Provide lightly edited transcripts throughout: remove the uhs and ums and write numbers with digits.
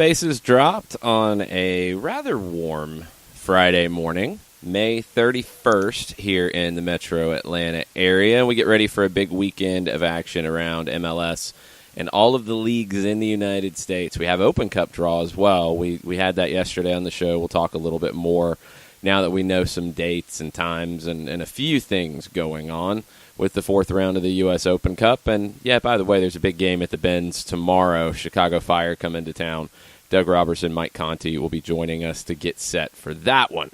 Spaces dropped on a rather warm Friday morning, May 31st, here in the metro Atlanta area. We get ready for a big weekend of action around MLS and all of the leagues in the United States. We have Open Cup draw as well. We had that yesterday on the show. We'll talk a little bit more now that we know some dates and times and a few things going on with the fourth round of the U.S. Open Cup. And, yeah, by the way, there's a big game at the Benz tomorrow. Chicago Fire come into town. Doug Roberson, Mike Conti will be joining us to get set for that one.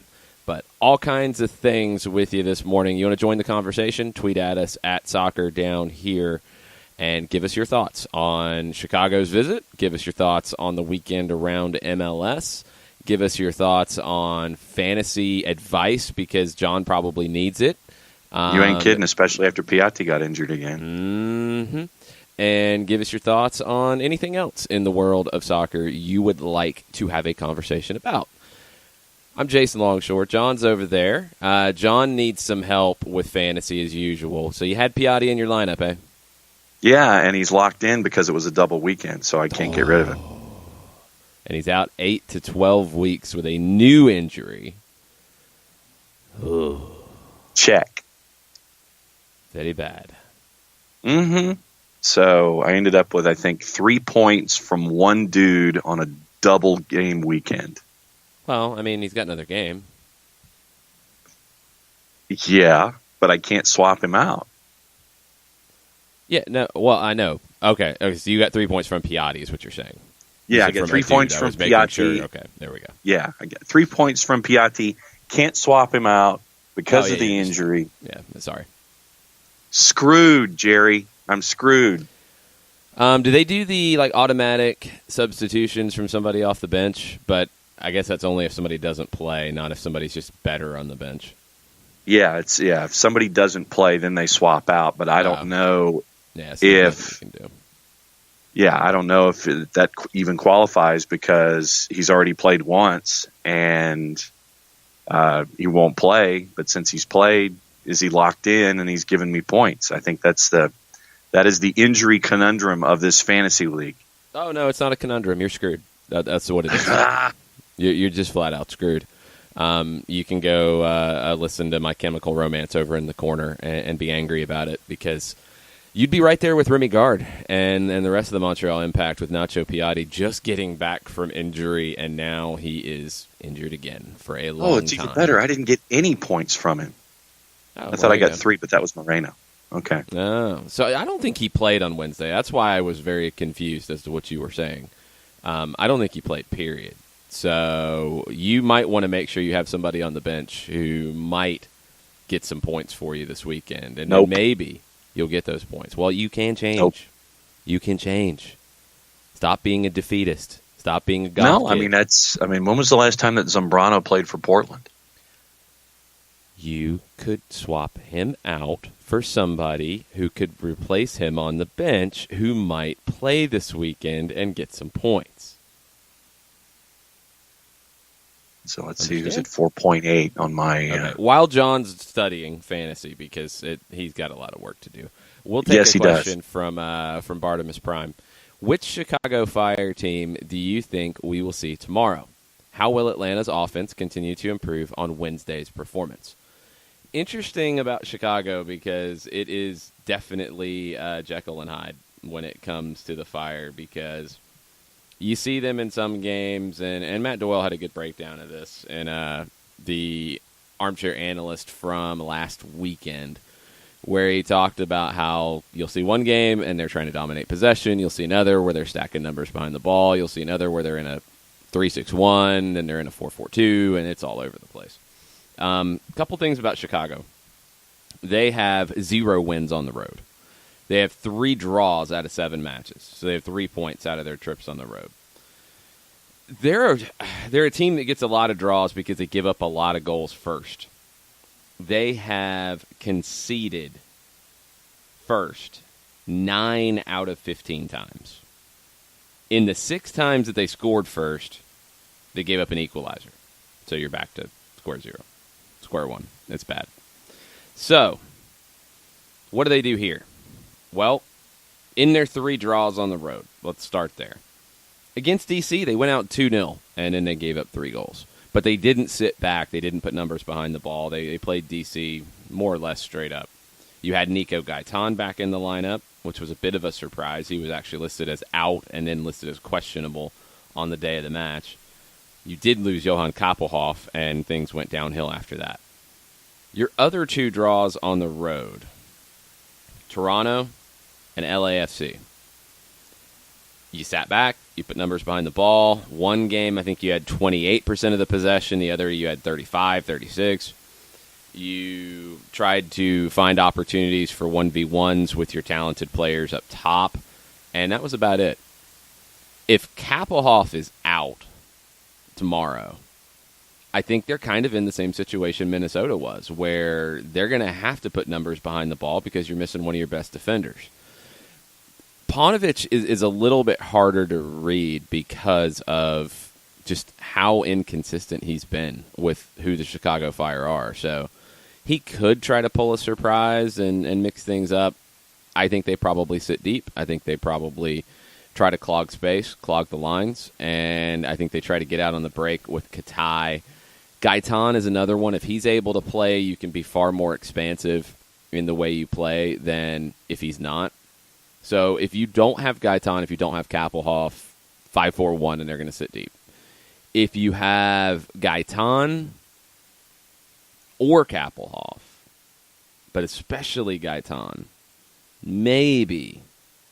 But all kinds of things with you this morning. You want to join the conversation? Tweet at us at Soccer Down Here and give us your thoughts on Chicago's visit. Give us your thoughts on the weekend around MLS. Give us your thoughts on fantasy advice because John probably needs it. You ain't kidding, especially after Piatti got injured again. Mm-hmm. And give us your thoughts on anything else in the world of soccer you would like to have a conversation about. I'm Jason Longshore. John's over there. John needs some help with fantasy as usual. So you had Piatti in your lineup, eh? Yeah, and he's locked in because it was a double weekend, so I can't get rid of him. And he's out 8 to 12 weeks with a new injury. Check. Very bad. Mm-hmm. So I ended up with, I think, 3 points from one dude on a double game weekend. Well, I mean, he's got another game. Yeah, but I can't swap him out. Yeah, no, well, I know. Okay, so you got 3 points from Piatti is what you're saying. Yeah, I got 3 points from Piatti. Sure. Okay, there we go. Yeah, I got 3 points from Piatti. Can't swap him out because of the injury. Yeah, sorry. Screwed, Jerry. I'm screwed. Do they do the automatic substitutions from somebody off the bench? But I guess that's only if somebody doesn't play, not if somebody's just better on the bench. Yeah, if somebody doesn't play, then they swap out. But I don't know if I don't know if that even qualifies because he's already played once and he won't play. But since he's played, is he locked in and he's given me points? I think that is the injury conundrum of this fantasy league. Oh no, it's not a conundrum. You're screwed. That's what it is. You're just flat out screwed. You can go listen to My Chemical Romance over in the corner and be angry about it because you'd be right there with Remy Gard and the rest of the Montreal Impact with Nacho Piatti just getting back from injury, and now he is injured again for a long time. Oh, it's even better. I didn't get any points from him. I thought I got 3, but that was Moreno. Okay. Oh, so I don't think he played on Wednesday. That's why I was very confused as to what you were saying. I don't think he played, period. So you might want to make sure you have somebody on the bench who might get some points for you this weekend, and then maybe you'll get those points. Well, you can change. Nope. You can change. Stop being a defeatist. Stop being a golf kid. When was the last time that Zambrano played for Portland? You could swap him out for somebody who could replace him on the bench who might play this weekend and get some points. So let's see, who's at 4.8 on my... Okay. While John's studying fantasy, because he's got a lot of work to do, we'll take a question from Bartimus Prime. Which Chicago Fire team do you think we will see tomorrow? How will Atlanta's offense continue to improve on Wednesday's performance? Interesting about Chicago because it is definitely Jekyll and Hyde when it comes to the Fire because... You see them in some games, and Matt Doyle had a good breakdown of this, and the armchair analyst from last weekend, where he talked about how you'll see one game and they're trying to dominate possession, you'll see another where they're stacking numbers behind the ball, you'll see another where they're in a 3-6-1, then they're in a 4-4-2, and it's all over the place. A couple things about Chicago. They have 0 wins on the road. They have 3 draws out of 7 matches, so they have 3 points out of their trips on the road. They're a team that gets a lot of draws because they give up a lot of goals first. They have conceded first 9 out of 15 times. In the 6 times that they scored first, they gave up an equalizer. So you're back to square one. It's bad. So, what do they do here? Well, in their 3 draws on the road, let's start there. Against DC, they went out 2-0, and then they gave up 3 goals. But they didn't sit back. They didn't put numbers behind the ball. They played DC more or less straight up. You had Nico Gaitan back in the lineup, which was a bit of a surprise. He was actually listed as out and then listed as questionable on the day of the match. You did lose Johan Kappelhoff, and things went downhill after that. Your other 2 draws on the road, Toronto and LAFC. You sat back, you put numbers behind the ball. One game, I think you had 28% of the possession. The other, you had 35, 36. You tried to find opportunities for 1v1s with your talented players up top, and that was about it. If Kappelhoff is out tomorrow, I think they're kind of in the same situation Minnesota was, where they're going to have to put numbers behind the ball because you're missing one of your best defenders. Paunovic is a little bit harder to read because of just how inconsistent he's been with who the Chicago Fire are. So he could try to pull a surprise and mix things up. I think they probably sit deep. I think they probably try to clog space, clog the lines, and I think they try to get out on the break with Katai. Gaitan is another one. If he's able to play, you can be far more expansive in the way you play than if he's not. So if you don't have Gaitan, if you don't have Kappelhoff, 5-4-1, and they're going to sit deep. If you have Gaitan or Kappelhoff, but especially Gaitan, maybe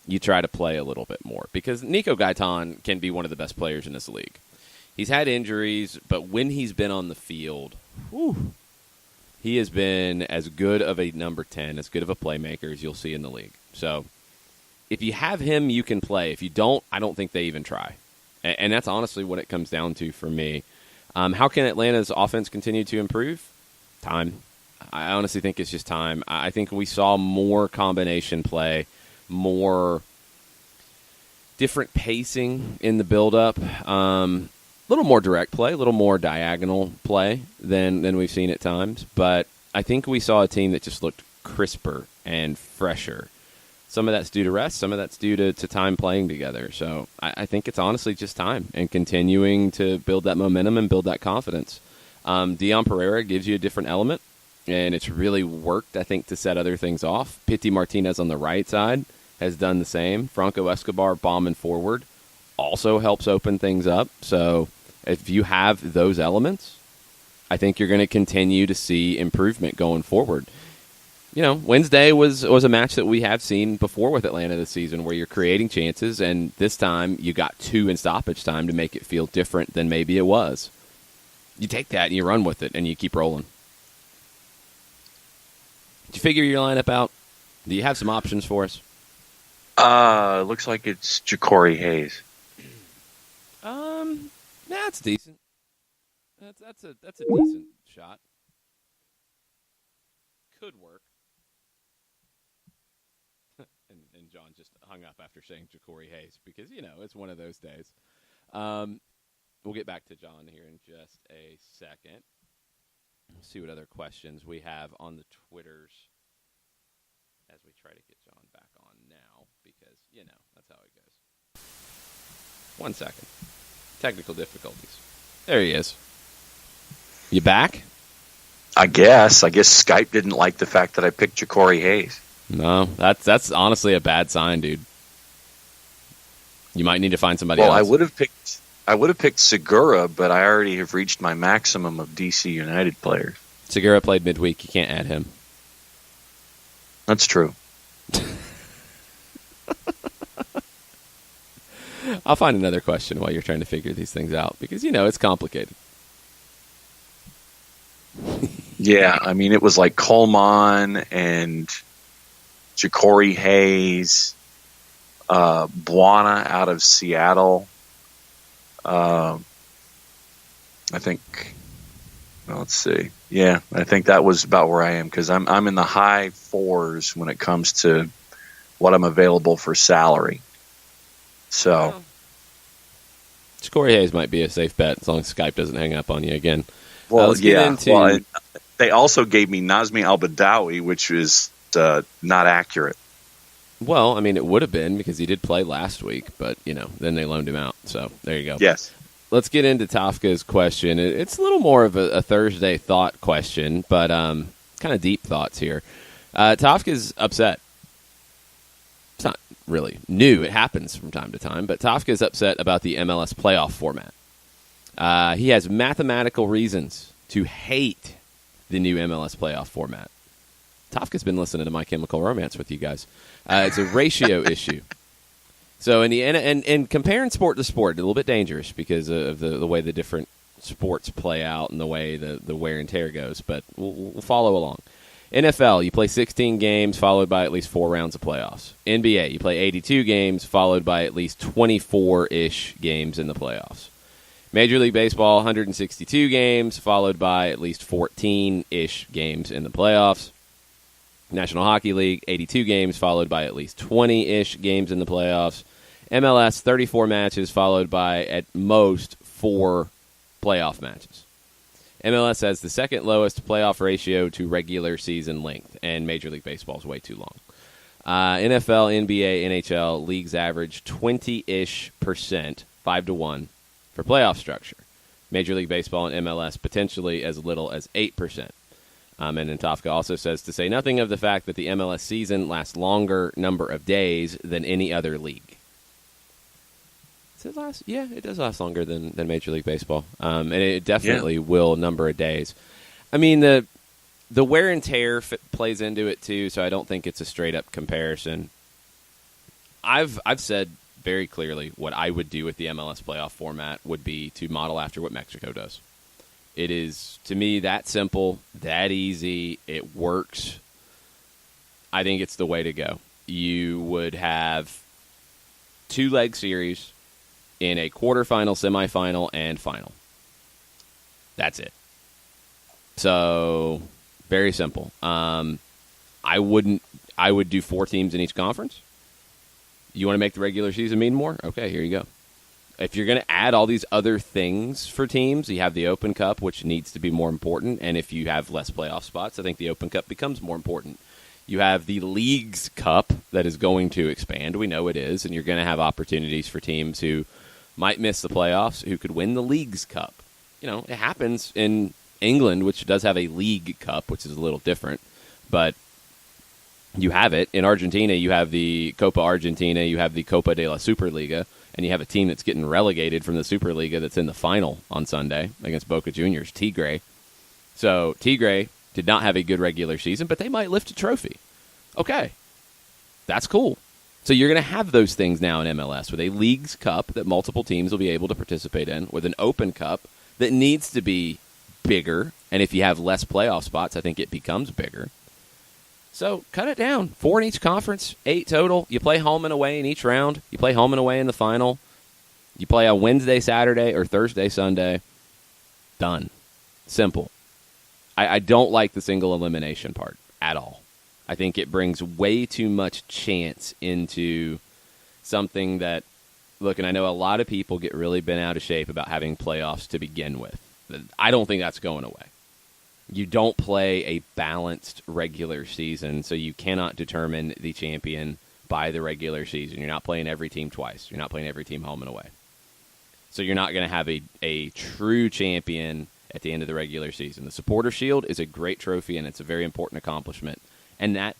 you try to play a little bit more. Because Nico Gaitan can be one of the best players in this league. He's had injuries, but when he's been on the field, he has been as good of a number 10, as good of a playmaker as you'll see in the league. So if you have him, you can play. If you don't, I don't think they even try. And that's honestly what it comes down to for me. How can Atlanta's offense continue to improve? Time. I honestly think it's just time. I think we saw more combination play, more different pacing in the build-up, a little more direct play, a little more diagonal play than we've seen at times. But I think we saw a team that just looked crisper and fresher. Some of that's due to rest. Some of that's due to time playing together. So I think it's honestly just time and continuing to build that momentum and build that confidence. Dion Pereira gives you a different element, and it's really worked, I think, to set other things off. Pity Martinez on the right side has done the same. Franco Escobar bombing forward also helps open things up. So if you have those elements, I think you're going to continue to see improvement going forward. You know, Wednesday was a match that we have seen before with Atlanta this season where you're creating chances, and this time you got 2 in stoppage time to make it feel different than maybe it was. You take that and you run with it, and you keep rolling. Did you figure your lineup out? Do you have some options for us? Looks like it's Ja'Cory Hayes. That's decent. That's a decent shot. Could work. and John just hung up after saying Ja'Cory Hayes because, you know, it's one of those days. We'll get back to John here in just a second. We'll see what other questions we have on the Twitters as we try to get John back on now because, you know, that's how it goes. 1 second. Technical difficulties. There he is. You back? I guess Skype didn't like the fact that I picked Ja'Cory Hayes. No, that's honestly a bad sign, dude. You might need to find somebody else. Well, I would have picked Segura, but I already have reached my maximum of DC United players. Segura played midweek. You can't add him. That's true. I'll find another question while you're trying to figure these things out because, you know, it's complicated. Yeah, I mean, it was like Coleman and Ja'Cory Hayes, Buana out of Seattle. I think, well, let's see. Yeah, I think that was about where I am because I'm in the high 4s when it comes to what I'm available for salary. So, Ja'Cory Hayes might be a safe bet as long as Skype doesn't hang up on you again. Well, yeah. Well, they also gave me Nazmi Al-Badawi, which is not accurate. Well, I mean, it would have been because he did play last week, but, then they loaned him out. So there you go. Yes. Let's get into Tafka's question. It's a little more of a Thursday thought question, but kind of deep thoughts here. Tafka's upset. It's not really new. It happens from time to time, but Tafka's upset about the MLS playoff format. He has mathematical reasons to hate the new MLS playoff format. Tafka's been listening to My Chemical Romance with you guys. It's a ratio issue. So and comparing sport to sport, a little bit dangerous because of the way the different sports play out and the way the wear and tear goes. But we'll follow along. NFL, you play 16 games followed by at least 4 rounds of playoffs. NBA, you play 82 games followed by at least 24-ish games in the playoffs. Major League Baseball, 162 games followed by at least 14-ish games in the playoffs. National Hockey League, 82 games followed by at least 20-ish games in the playoffs. MLS, 34 matches followed by at most 4 playoff matches. MLS has the second lowest playoff ratio to regular season length, and Major League Baseball is way too long. NFL, NBA, NHL leagues average 20-ish%, 5-1, for playoff structure. Major League Baseball and MLS potentially as little as 8%. And then Tafka also says to say nothing of the fact that the MLS season lasts longer number of days than any other league. Does it last? Yeah, it does last longer than Major League Baseball. And it definitely will number of days. I mean, the wear and tear plays into it too, so I don't think it's a straight-up comparison. I've said very clearly what I would do with the MLS playoff format would be to model after what Mexico does. It is, to me, that simple, that easy. It works. I think it's the way to go. You would have 2-leg series in a quarterfinal, semifinal, and final. That's it. So, very simple. I would do 4 teams in each conference. You want to make the regular season mean more? Okay, here you go. If you're going to add all these other things for teams, you have the Open Cup, which needs to be more important. And if you have less playoff spots, I think the Open Cup becomes more important. You have the Leagues Cup that is going to expand. We know it is. And you're going to have opportunities for teams who might miss the playoffs, who could win the Leagues Cup. It happens in England, which does have a League Cup, which is a little different. But you have it. In Argentina, you have the Copa Argentina, you have the Copa de la Superliga, and you have a team that's getting relegated from the Superliga that's in the final on Sunday against Boca Juniors, Tigre. So Tigre did not have a good regular season, but they might lift a trophy. Okay, that's cool. So you're going to have those things now in MLS with a Leagues Cup that multiple teams will be able to participate in, with an Open Cup that needs to be bigger, and if you have less playoff spots, I think it becomes bigger. So cut it down. 4 in each conference, 8 total. You play home and away in each round. You play home and away in the final. You play on Wednesday, Saturday, or Thursday, Sunday. Done. Simple. I don't like the single elimination part at all. I think it brings way too much chance into something that, look, and I know a lot of people get really bent out of shape about having playoffs to begin with. I don't think that's going away. You don't play a balanced regular season, so you cannot determine the champion by the regular season. You're not playing every team twice. You're not playing every team home and away. So you're not going to have a true champion at the end of the regular season. The Supporter Shield is a great trophy, and it's a very important accomplishment, and that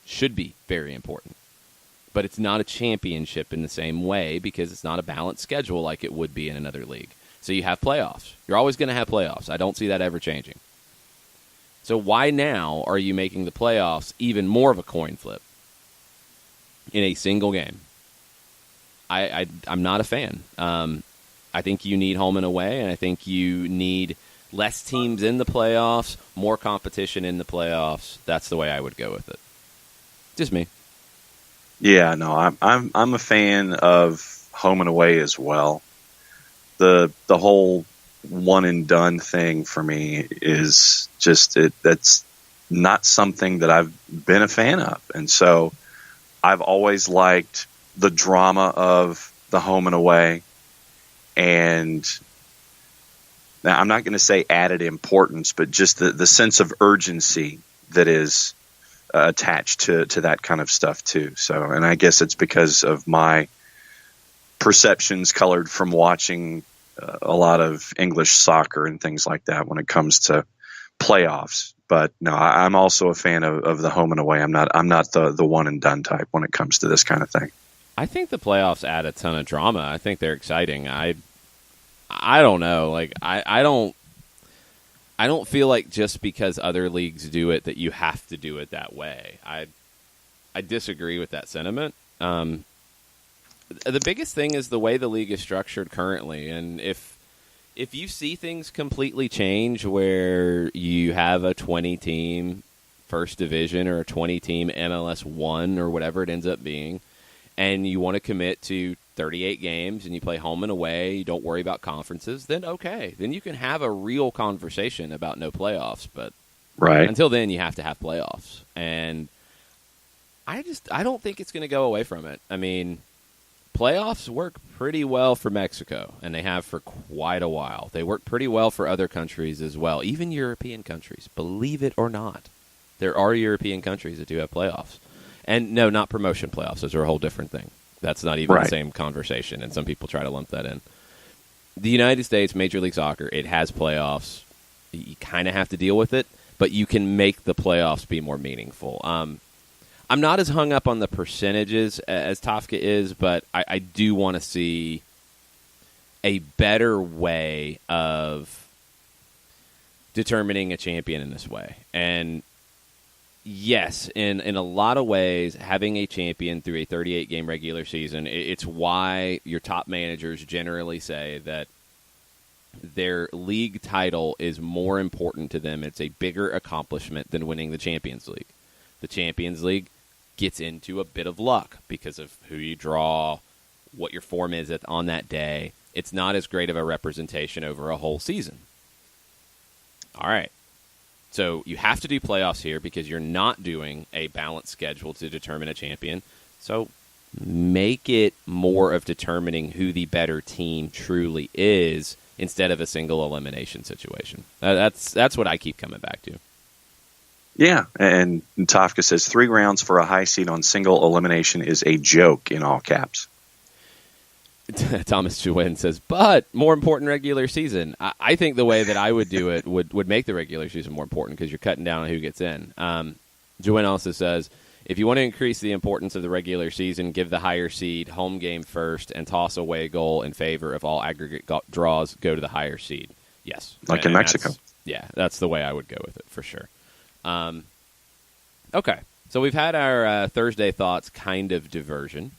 should be very important. But it's not a championship in the same way because it's not a balanced schedule like it would be in another league. So you have playoffs. You're always going to have playoffs. I don't see that ever changing. So why now are you making the playoffs even more of a coin flip in a single game? I'm not a fan. I think you need home and away, and I think you need less teams in the playoffs, more competition in the playoffs. That's the way I would go with it. Just me. Yeah, no, I'm a fan of home and away as well. The whole one and done thing for me is just that's not something that I've been a fan of. And so I've always liked the drama of the home and away, and now I'm not going to say added importance, but just the sense of urgency that is attached to that kind of stuff too. So, and I guess it's because of my perceptions colored from watching a lot of English soccer and things like that when it comes to playoffs. But no, I'm also a fan of the home and away. I'm not the one and done type when it comes to this kind of thing. I think the playoffs add a ton of drama. I think they're exciting. I don't know. Like I don't feel like just because other leagues do it that you have to do it that way. I disagree with that sentiment. The biggest thing is the way the league is structured currently, and if you see things completely change where you have a 20-team first division or a 20-team MLS 1 or whatever it ends up being, and you want to commit to 38 games and you play home and away, you don't worry about conferences, then okay. Then you can have a real conversation about no playoffs. But until then, you have to have playoffs. And I don't think it's going to go away from it. I mean, playoffs work pretty well for Mexico, and they have for quite a while. They work pretty well for other countries as well, even European countries. Believe it or not, there are European countries that do have playoffs. And no, not promotion playoffs. Those are a whole different thing. That's not even the same conversation, and some people try to lump that in. The United States, Major League Soccer, it has playoffs. You kind of have to deal with it, but you can make the playoffs be more meaningful. I'm not as hung up on the percentages as Tafka is, but I do want to see a better way of determining a champion in this way. And yes, in a lot of ways, having a champion through a 38-game regular season, it's why your top managers generally say that their league title is more important to them. It's a bigger accomplishment than winning the Champions League. The Champions League gets into a bit of luck because of who you draw, what your form is on that day. It's not as great of a representation over a whole season. All right. So you have to do playoffs here because you're not doing a balanced schedule to determine a champion. So make it more of determining who the better team truly is instead of a single elimination situation. That's what I keep coming back to. Yeah, and Tafka says 3 rounds for a high seed on single elimination is a joke in all caps. Thomas Jewin says, but more important regular season. I think the way that I would do it would make the regular season more important because you're cutting down on who gets in. Jewin also says, if you want to increase the importance of the regular season, give the higher seed home game first and toss away goal in favor of all aggregate draws go to the higher seed. Yes. Like in Mexico. That's the way I would go with it for sure. Okay, so we've had our Thursday thoughts kind of diversion.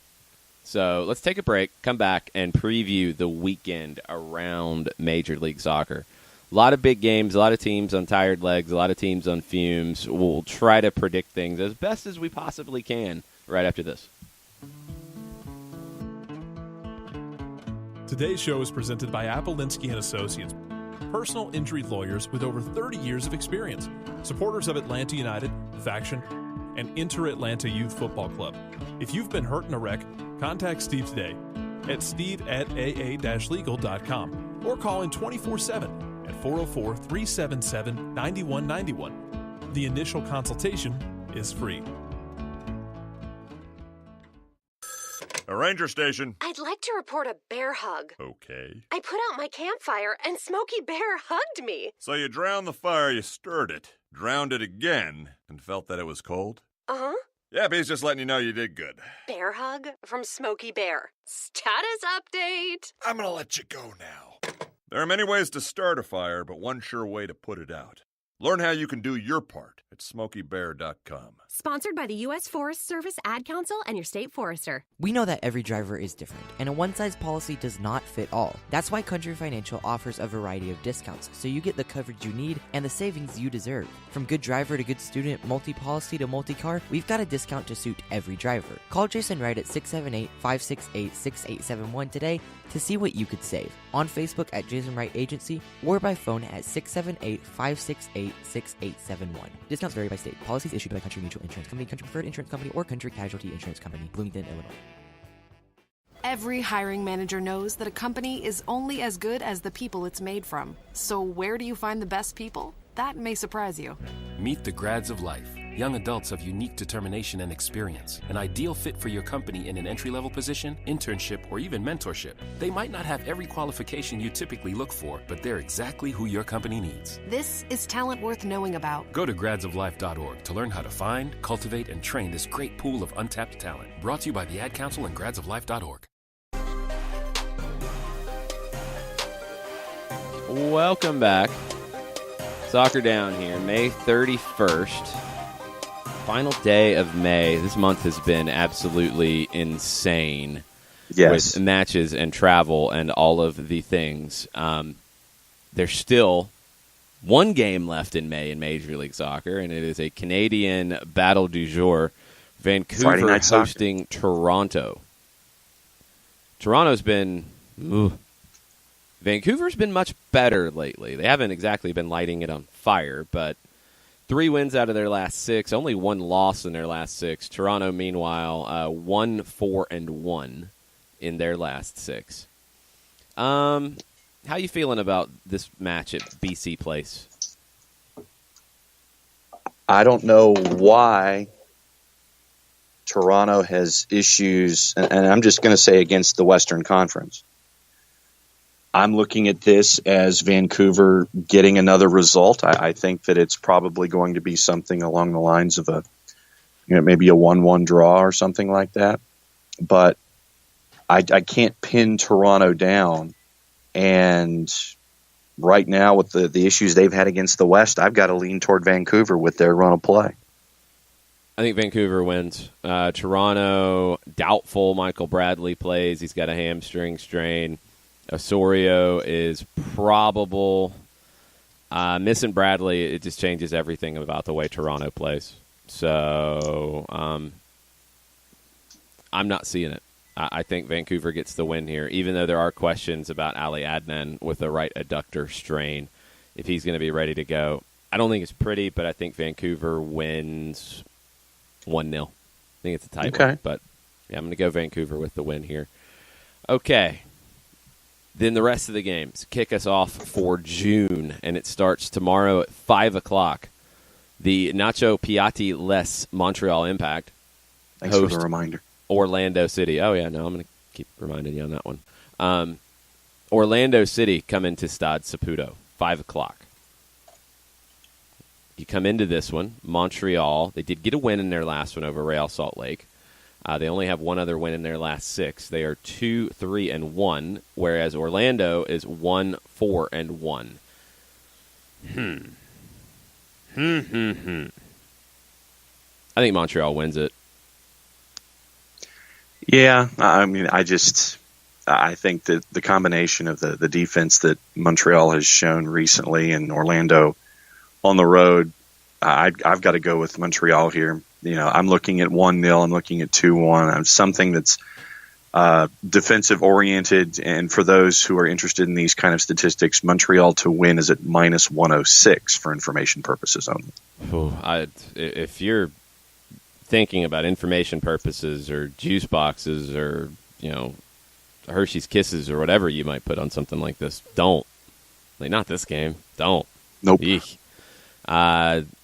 So let's take a break, come back, and preview the weekend around Major League Soccer. A lot of big games, a lot of teams on tired legs, a lot of teams on fumes. We'll try to predict things as best as we possibly can right after this. Today's show is presented by Appolinsky & Associates, personal injury lawyers with over 30 years of experience, supporters of Atlanta United, Faction, and Inter-Atlanta Youth Football Club. If you've been hurt in a wreck, contact Steve today at steve@aa-legal.com or call in 24/7 at 404-377-9191. The initial consultation is free. A ranger station. I'd like to report a bear hug. Okay. I put out my campfire and Smokey Bear hugged me. So you drowned the fire, you stirred it, drowned it again, and felt that it was cold? Uh-huh. Yeah, but he's just letting you know you did good. Bear hug from Smokey Bear. Status update. I'm gonna let you go now. There are many ways to start a fire, but one sure way to put it out. Learn how you can do your part at SmokeyBear.com. Sponsored by the U.S. Forest Service, Ad Council, and your state forester. We know that every driver is different, and a one-size policy does not fit all. That's why Country Financial offers a variety of discounts, so you get the coverage you need and the savings you deserve. From good driver to good student, multi-policy to multi-car, we've got a discount to suit every driver. Call Jason Wright at 678-568-6871 today to see what you could save. On Facebook at Jason Wright Agency, or by phone at 678-568-6871. Discounts vary by state. Policies issued by Country Mutual Insurance Company, Country Preferred Insurance Company, or Country Casualty Insurance Company, Bloomington, Illinois. Every hiring manager knows that a company is only as good as the people it's made from. So where do you find the best people? That may surprise you. Meet the grads of life. Young adults of unique determination and experience. An ideal fit for your company in an entry-level position, internship, or even mentorship. They might not have every qualification you typically look for, but they're exactly who your company needs. This is talent worth knowing about. Go to gradsoflife.org to learn how to find, cultivate, and train this great pool of untapped talent. Brought to you by the Ad Council and gradsoflife.org. Welcome back. Soccer Down here, May 31st. Final day of May. This month has been absolutely insane. Yes. With matches and travel and all of the things. There's still one game left in May in Major League Soccer, and it is a Canadian battle du jour. Vancouver hosting Toronto. Toronto's been... Vancouver's been much better lately. They haven't exactly been lighting it on fire, but 3 wins out of their last 6, only 1 loss in their last 6. Toronto, meanwhile, 1-4-1 in their last 6. How you feeling about this match at BC Place? I don't know why Toronto has issues, and I'm just going to say against the Western Conference. I'm looking at this as Vancouver getting another result. I think that it's probably going to be something along the lines of maybe a 1-1 draw or something like that. But I can't pin Toronto down. And right now with the issues they've had against the West, I've got to lean toward Vancouver with their run of play. I think Vancouver wins. Toronto, doubtful Michael Bradley plays. He's got a hamstring strain. Osorio is probable. Missing Bradley, it just changes everything about the way Toronto plays. So I'm not seeing it. I think Vancouver gets the win here, even though there are questions about Ali Adnan with the right adductor strain, if he's going to be ready to go. I don't think it's pretty, but I think Vancouver wins 1-0. I think it's a tight one, but yeah, I'm going to go Vancouver with the win here. Okay. Then the rest of the games kick us off for June, and it starts tomorrow at 5 o'clock. The Nacho Piatti-less Montreal Impact. Thanks for the reminder. Orlando City. Oh, yeah, no, I'm going to keep reminding you on that one. Orlando City come into Stade Saputo, 5 o'clock. You come into this one, Montreal. They did get a win in their last one over Real Salt Lake. They only have one other win in their last 6. They are 2-3-1, whereas Orlando is 1-4-1. I think Montreal wins it. Yeah, I mean, I think that the combination of the defense that Montreal has shown recently and Orlando on the road, I've got to go with Montreal here. I'm looking at 1-0. I'm looking at 2-1. Something that's defensive oriented. And for those who are interested in these kind of statistics, Montreal to win is at -106 for information purposes only. If you're thinking about information purposes or juice boxes or Hershey's Kisses or whatever you might put on something like this, don't. Not this game. Don't. Nope. Eek.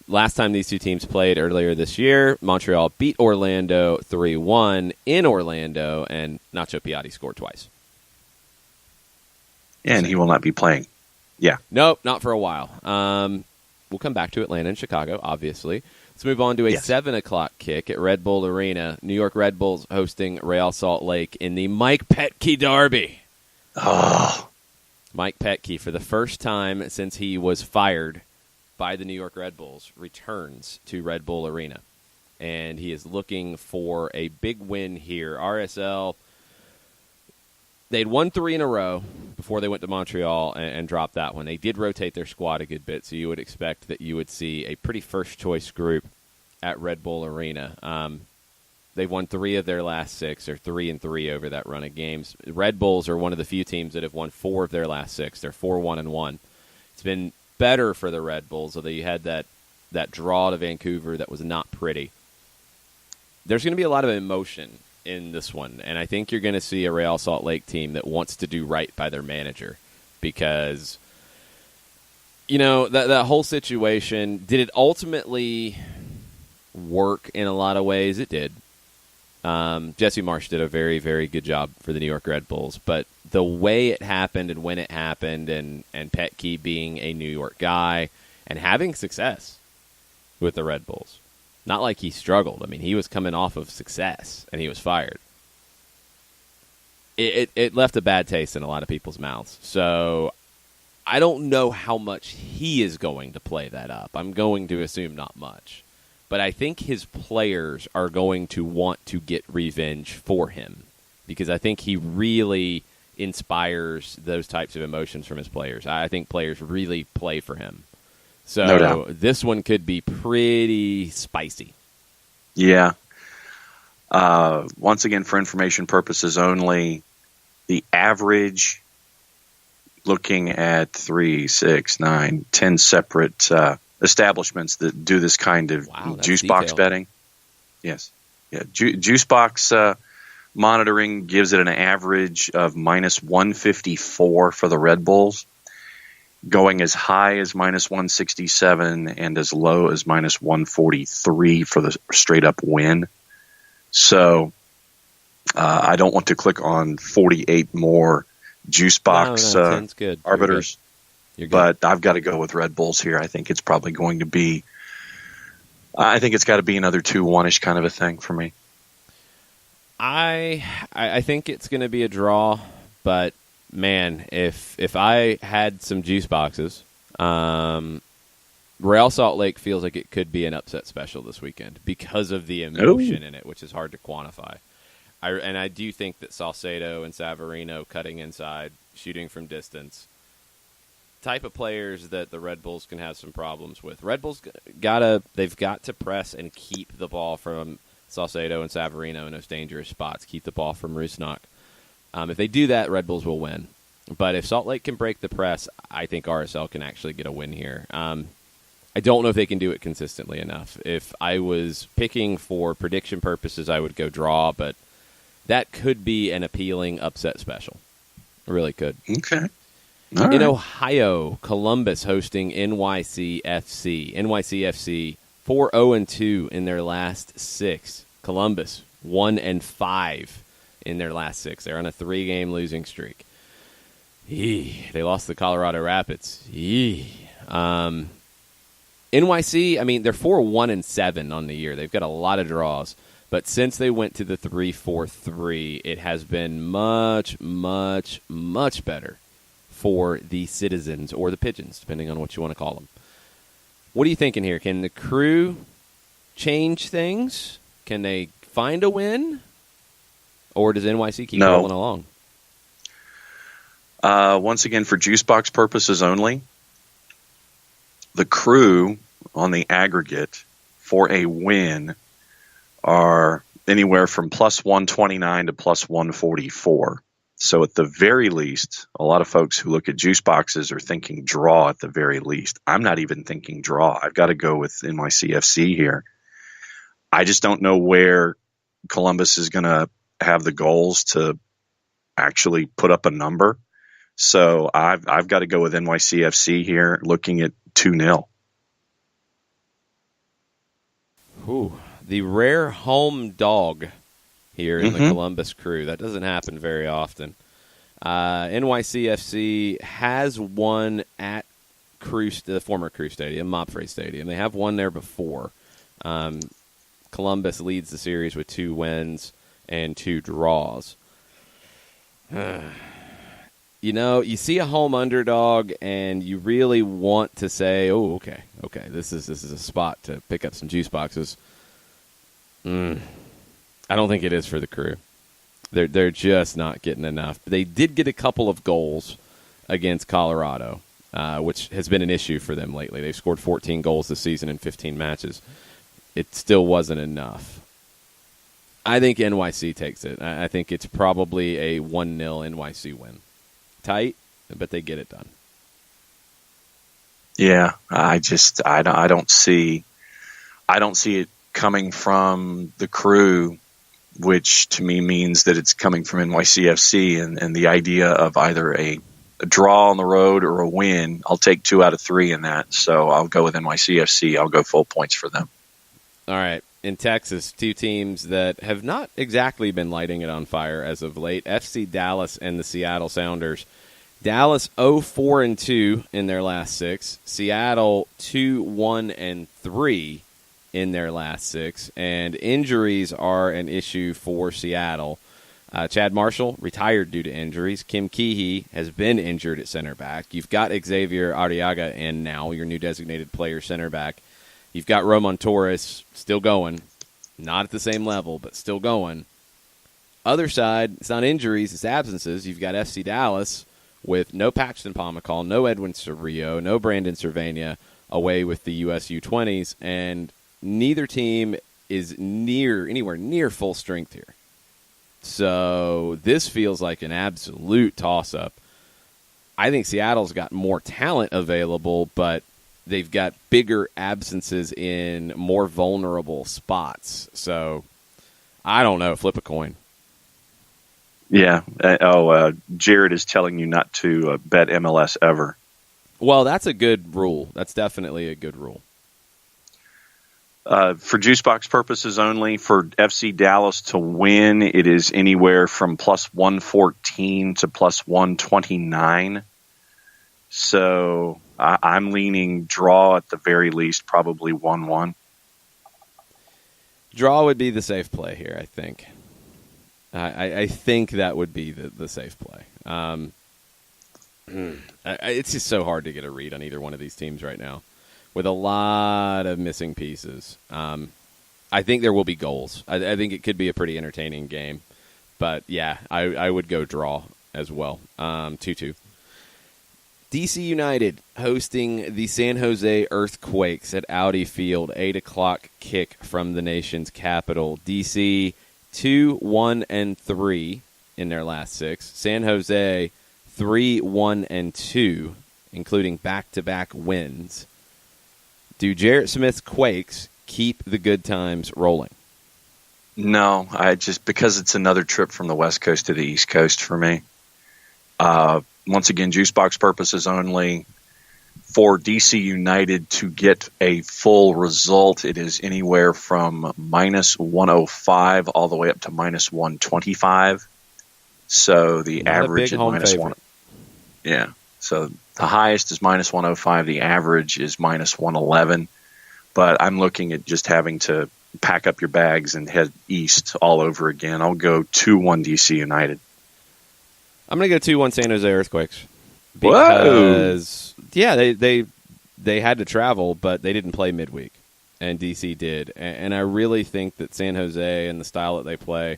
Last time these two teams played earlier this year, Montreal beat Orlando 3-1 in Orlando, and Nacho Piatti scored twice. And he will not be playing. Yeah. Nope, not for a while. We'll come back to Atlanta and Chicago, obviously. Let's move on to a 7 o'clock kick at Red Bull Arena. New York Red Bulls hosting Real Salt Lake in the Mike Petke Derby. Oh. Mike Petke, for the first time since he was fired by the New York Red Bulls, returns to Red Bull Arena. And he is looking for a big win here. RSL, they'd won 3 in a row before they went to Montreal and dropped that one. They did rotate their squad a good bit, so you would expect that you would see a pretty first-choice group at Red Bull Arena. They've won 3 of their last 6, or 3-3 over that run of games. Red Bulls are one of the few teams that have won 4 of their last 6. They're 4-1-1. It's been better for the Red Bulls, although you had that draw to Vancouver that was not pretty. There's going to be a lot of emotion in this one, and I think you're going to see a Real Salt Lake team that wants to do right by their manager because, that whole situation, did it ultimately work in a lot of ways. It did. Jesse Marsh did a very, very good job for the New York Red Bulls, but the way it happened and when it happened, and Petke being a New York guy and having success with the Red Bulls, not like he struggled. I mean, he was coming off of success and he was fired. It left a bad taste in a lot of people's mouths. So I don't know how much he is going to play that up. I'm going to assume not much. But I think his players are going to want to get revenge for him because I think he really inspires those types of emotions from his players. I think players really play for him. So no doubt. This one could be pretty spicy. Yeah. Once again, for information purposes only, the average, looking at 3, 6, 9, 10 separate establishments that do this kind of juice box betting. Yes. Yeah. Juice box monitoring gives it an average of minus 154 for the Red Bulls, going as high as minus 167 and as low as minus 143 for the straight up win. So I don't want to click on 48 more juice box arbiters. You're good. But I've got to go with Red Bulls here. I think it's probably going to be I think it's got to be another 2-1-ish kind of a thing for me. I think it's going to be a draw, but man, if I had some juice boxes, Real Salt Lake feels like it could be an upset special this weekend because of the emotion in it, which is hard to quantify. I do think that Salcedo and Savarino cutting inside, shooting from distance, type of players that the Red Bulls can have some problems with. Red Bulls they've got to press and keep the ball from Salcedo and Savarino in those dangerous spots. Keep the ball from Rusnak. If they do that, Red Bulls will win. But if Salt Lake can break the press, I think RSL can actually get a win here. I don't know if they can do it consistently enough. If I was picking for prediction purposes, I would go draw, but that could be an appealing upset special. It really could. Okay. In Ohio, Columbus hosting NYCFC. NYCFC 4-0-2 in their last 6. Columbus 1-5 in their last 6. They're on a 3-game losing streak. They lost to Colorado Rapids. NYC, I mean, they're 4-1-7 on the year. They've got a lot of draws. But since they went to the 3-4-3, it has been much, much, much better for the Citizens or the Pigeons, depending on what you want to call them. What are you thinking here? Can the Crew change things? Can they find a win? Or does NYC keep rolling along? Once again, for juice box purposes only, the Crew on the aggregate for a win are anywhere from plus 129 to plus 144. So at the very least, a lot of folks who look at juice boxes are thinking draw at the very least. I'm not even thinking draw. I've got to go with NYCFC here. I just don't know where Columbus is going to have the goals to actually put up a number. So I've got to go with NYCFC here, looking at 2-0. Ooh, the rare home dog here in the Columbus Crew. That doesn't happen very often. NYCFC has won at the former Crew Stadium, Mopfre Stadium. They have won there before. Columbus leads the series with 2 wins and 2 draws. You see a home underdog, and you really want to say, "Oh, okay, this is a spot to pick up some juice boxes." I don't think it is for the Crew. They're just not getting enough. They did get a couple of goals against Colorado, which has been an issue for them lately. They've scored 14 goals this season in 15 matches. It still wasn't enough. I think NYC takes it. I think it's probably a 1-0 NYC win. Tight, but they get it done. Yeah, I don't see it coming from the Crew, which to me means that it's coming from NYCFC, and the idea of either a draw on the road or a win. I'll take 2 out of 3 in that, so I'll go with NYCFC. I'll go full points for them. All right. In Texas, two teams that have not exactly been lighting it on fire as of late, FC Dallas and the Seattle Sounders. Dallas 0-4-2 in their last 6. Seattle 2-1-3 in their last 6. And injuries are an issue for Seattle. Chad Marshall retired due to injuries. Kim Keehee has been injured at center back. You've got Xavier Arriaga in now, your new designated player center back. You've got Roman Torres still going. Not at the same level, but still going. Other side, it's not injuries, it's absences. You've got FC Dallas with no Paxton Pomacall, no Edwin Cerrillo, no Brandon Cervania away with the US U20s, and neither team is anywhere near full strength here. So this feels like an absolute toss-up. I think Seattle's got more talent available, but they've got bigger absences in more vulnerable spots. So I don't know. Flip a coin. Yeah. Jared is telling you not to bet MLS ever. Well, that's a good rule. That's definitely a good rule. For Juicebox purposes only, for FC Dallas to win, it is anywhere from plus 114 to plus 129. So I'm leaning draw at the very least, probably 1-1. Draw would be the safe play here, I think. I think that would be the safe play. It's just so hard to get a read on either one of these teams right now, with a lot of missing pieces. I think there will be goals. I think it could be a pretty entertaining game. But, yeah, I would go draw as well. 2-2. DC United hosting the San Jose Earthquakes at Audi Field. 8 o'clock kick from the nation's capital. DC 2-1-3 in their last 6. San Jose 3-1-2, including back-to-back wins. Do Jarrett Smith's Quakes keep the good times rolling? No, because it's another trip from the West Coast to the East Coast for me. Once again, Juicebox purposes only. For DC United to get a full result, it is anywhere from minus 105 all the way up to minus 125. So the average is minus favorite. 1. Yeah. So the highest is minus 105. The average is minus 111. But I'm looking at just having to pack up your bags and head east all over again. I'll go 2-1 DC United. I'm going to go 2-1 San Jose Earthquakes. Because, whoa! Yeah, they had to travel, but they didn't play midweek, and DC did. And I really think that San Jose and the style that they play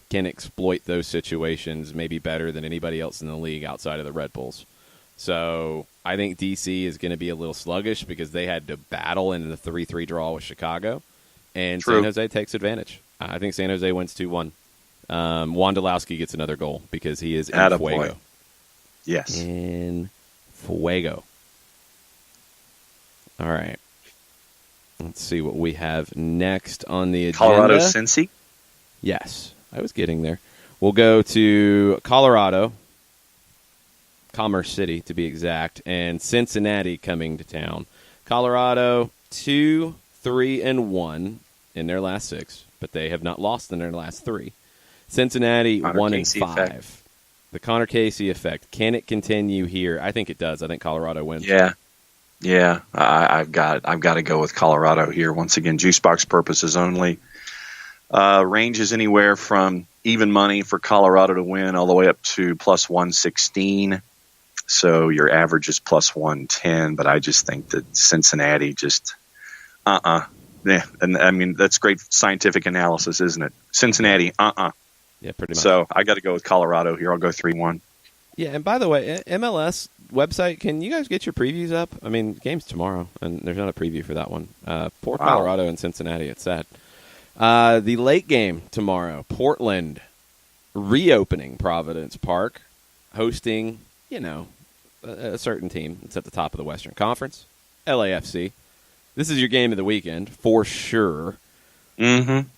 can exploit those situations maybe better than anybody else in the league outside of the Red Bulls. So I think DC is going to be a little sluggish because they had to battle in the 3-3 draw with Chicago, and True. San Jose takes advantage. I think San Jose wins 2-1. Wondolowski gets another goal because he is in Fuego. Yes. In Fuego. All right. Let's see what we have next on the agenda. Colorado Cincy? Yes. I was getting there. We'll go to Colorado, Commerce City to be exact, and Cincinnati coming to town. Colorado 2-3-1 in their last 6, but they have not lost in their last 3. Cincinnati 1-5. The Connor Casey effect. Can it continue here? I think it does. I think Colorado wins. Yeah. I've got to go with Colorado here. Once again, Juicebox purposes only. Range is anywhere from even money for Colorado to win all the way up to plus 116. So your average is plus 110. But I just think that Cincinnati just Yeah, and I mean that's great scientific analysis, isn't it? Cincinnati, Yeah, pretty much. So I got to go with Colorado here. I'll go 3-1. Yeah, and by the way, MLS website, can you guys get your previews up? I mean, game's tomorrow, and there's not a preview for that one. Poor Colorado and Cincinnati, it's sad. The late game tomorrow, Portland reopening Providence Park, hosting, a certain team. It's at the top of the Western Conference, LAFC. This is your game of the weekend, for sure. Mm-hmm.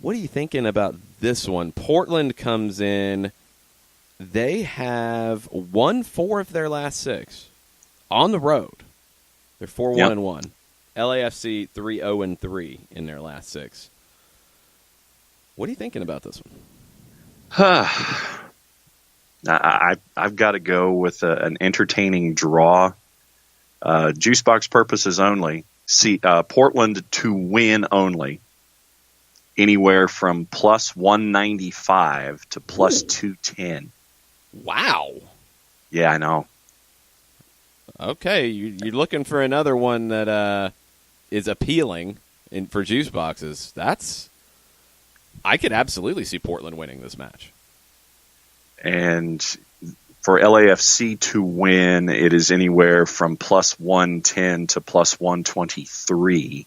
What are you thinking about this one? Portland comes in. They have won 4 of their last 6 on the road. They're 4-1-1. LAFC 3-0-3 in their last 6. What are you thinking about this one? I've got to go with an entertaining draw. Juice box purposes only. See, Portland to win only. Anywhere from plus 195 to plus 210. Wow. Yeah, I know. Okay, you're looking for another one that is appealing for juice boxes. I could absolutely see Portland winning this match. And for LAFC to win, it is anywhere from plus 110 to plus 123.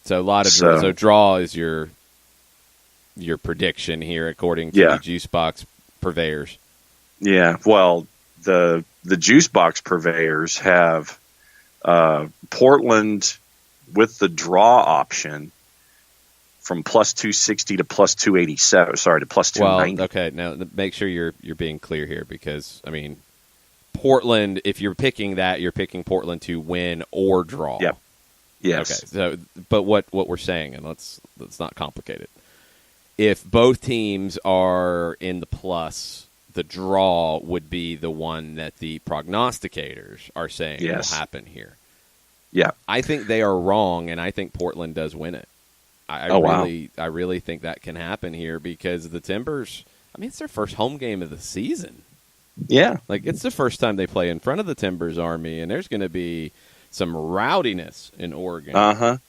So a lot of draw. So draw is your prediction here, according to the juice box purveyors. Yeah, well, the juice box purveyors have Portland with the draw option from plus 260 to plus 287. Sorry, to plus 290. Well, okay. Now make sure you're being clear here, because I mean, Portland. If you're picking that, you're picking Portland to win or draw. Yep. Yes. Okay. So, but what we're saying, and let's not complicate it. If both teams are in the plus, the draw would be the one that the prognosticators are saying will happen here. Yeah. I think they are wrong, and I think Portland does win it. I really think that can happen here, because the Timbers, I mean, it's their first home game of the season. Yeah. Like, it's the first time they play in front of the Timbers Army, and there's going to be some rowdiness in Oregon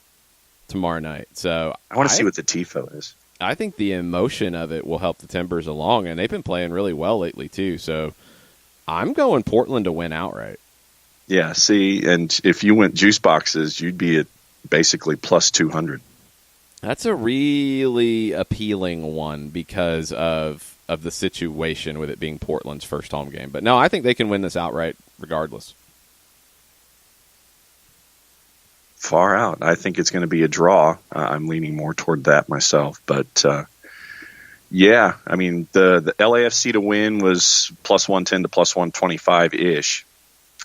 tomorrow night. So I want to see what the tifo is. I think the emotion of it will help the Timbers along, and they've been playing really well lately too. So I'm going Portland to win outright. Yeah, see, and if you went juice boxes, you'd be at basically plus 200. That's a really appealing one because of the situation with it being Portland's first home game. But no, I think they can win this outright regardless. Far out. I think it's going to be a draw. I'm leaning more toward that myself. But, yeah, I mean, the LAFC to win was plus 110 to plus 125-ish.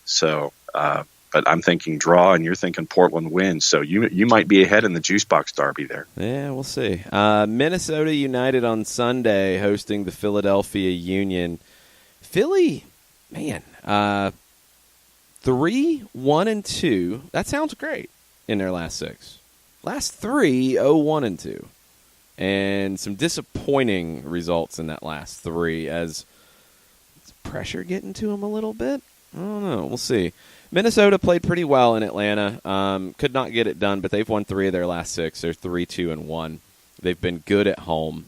So, but I'm thinking draw, and you're thinking Portland wins. So you might be ahead in the juice box derby there. Yeah, we'll see. Minnesota United on Sunday hosting the Philadelphia Union. Philly, man, 3-1-2. That sounds great. In their last 6. Last 3, 0-1-2. And some disappointing results in that last 3 as pressure getting to them a little bit. I don't know. We'll see. Minnesota played pretty well in Atlanta. Could not get it done, but they've won 3 of their last 6. They're 3-2-1. They've been good at home.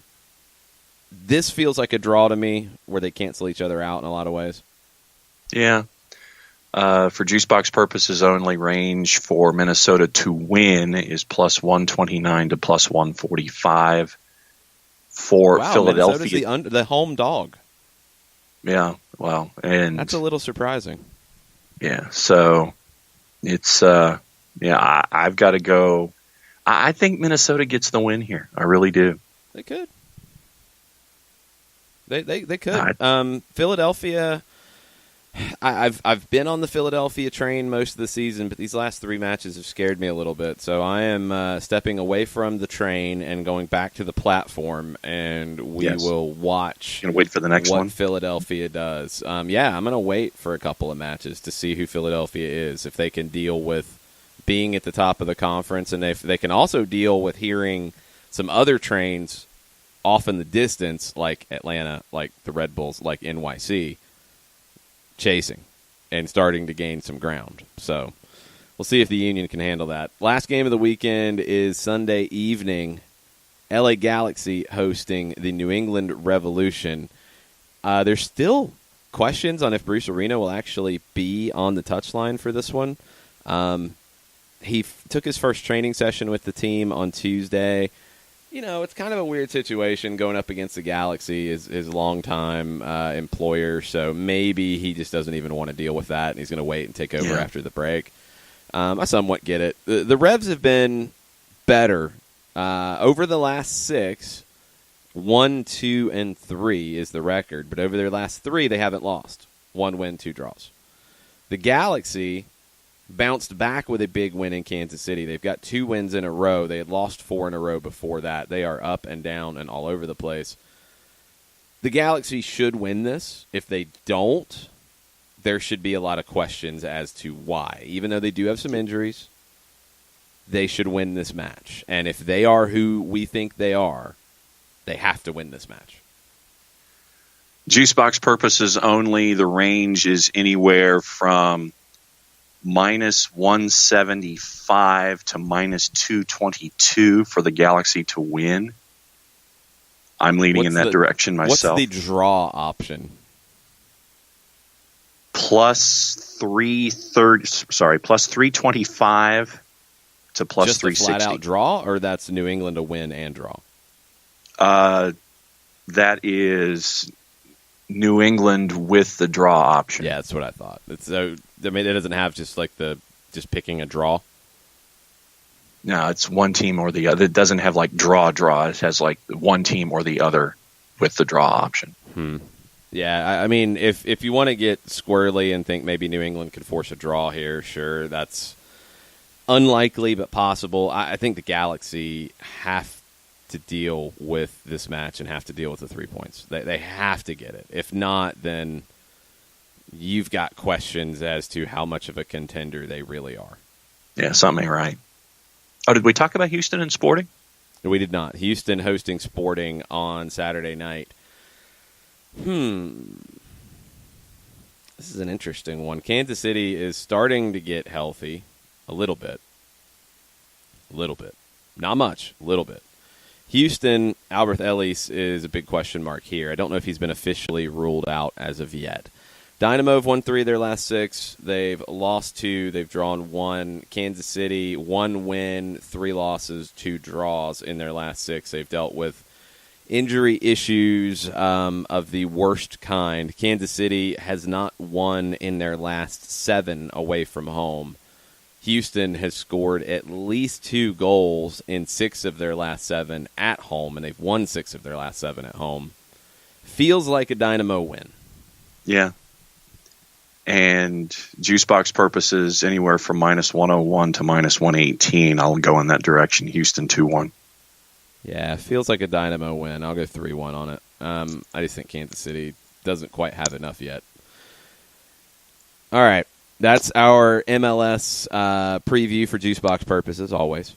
This feels like a draw to me where they cancel each other out in a lot of ways. Yeah. For juice box purposes only, range for Minnesota to win is plus 129 to plus 145. For Philadelphia, Minnesota's the home dog. Yeah, well, and that's a little surprising. Yeah, so it's I've got to go. I think Minnesota gets the win here. I really do. They could. They could. Philadelphia. I've been on the Philadelphia train most of the season, but these last 3 matches have scared me a little bit. So I am stepping away from the train and going back to the platform, and we will watch. Gonna wait for the next what one. Philadelphia does. Yeah, I'm gonna wait for a couple of matches to see who Philadelphia is, if they can deal with being at the top of the conference, and if they can also deal with hearing some other trains off in the distance, like Atlanta, like the Red Bulls, like NYC. Chasing and starting to gain some ground. So we'll see if the Union can handle that. Last game of the weekend is Sunday evening. LA Galaxy hosting the New England Revolution. There's still questions on if Bruce Arena will actually be on the touchline for this one. He took his first training session with the team on Tuesday. You know, it's kind of a weird situation going up against the Galaxy, his longtime employer, so maybe he just doesn't even want to deal with that, and he's going to wait and take over after the break. I somewhat get it. The Revs have been better. Over the last 6, 1, 2, and 3 is the record, but over their last 3, they haven't lost. 1 win, 2 draws. The Galaxy bounced back with a big win in Kansas City. They've got 2 wins in a row. They had lost 4 in a row before that. They are up and down and all over the place. The Galaxy should win this. If they don't, there should be a lot of questions as to why. Even though they do have some injuries, they should win this match. And if they are who we think they are, they have to win this match. Juicebox purposes only, the range is anywhere from minus 175 to minus 222 for the Galaxy to win. I'm leaning in that direction myself. What's the draw option? Plus 325 to plus just 360. Just a flat-out draw, or that's New England to win and draw? That is New England with the draw option. Yeah, that's what I thought. It doesn't have just picking a draw. No, it's one team or the other. It doesn't have like draw. It has like one team or the other with the draw option. Yeah, I mean, if you want to get squirrely and think maybe New England could force a draw here, sure, that's unlikely but possible. I think the Galaxy have to deal with this match and have to deal with the 3 points. They have to get it. If not, then you've got questions as to how much of a contender they really are. Yeah, something ain't right. Oh, did we talk about Houston and Sporting? We did not. Houston hosting Sporting on Saturday night. This is an interesting one. Kansas City is starting to get healthy a little bit. Not much, a little bit. Houston, Albert Ellis is a big question mark here. I don't know if he's been officially ruled out as of yet. Dynamo have won 3 of their last 6. They've lost 2. They've drawn 1. Kansas City, 1 win, 3 losses, 2 draws in their last 6. They've dealt with injury issues of the worst kind. Kansas City has not won in their last 7 away from home. Houston has scored at least 2 goals in 6 of their last 7 at home, and they've won 6 of their last 7 at home. Feels like a Dynamo win. Yeah. And juicebox purposes, anywhere from minus 101 to minus 118. I'll go in that direction. Houston 2-1. Yeah, feels like a Dynamo win. I'll go 3-1 on it. I just think Kansas City doesn't quite have enough yet. All right. That's our MLS preview for juicebox purposes, always.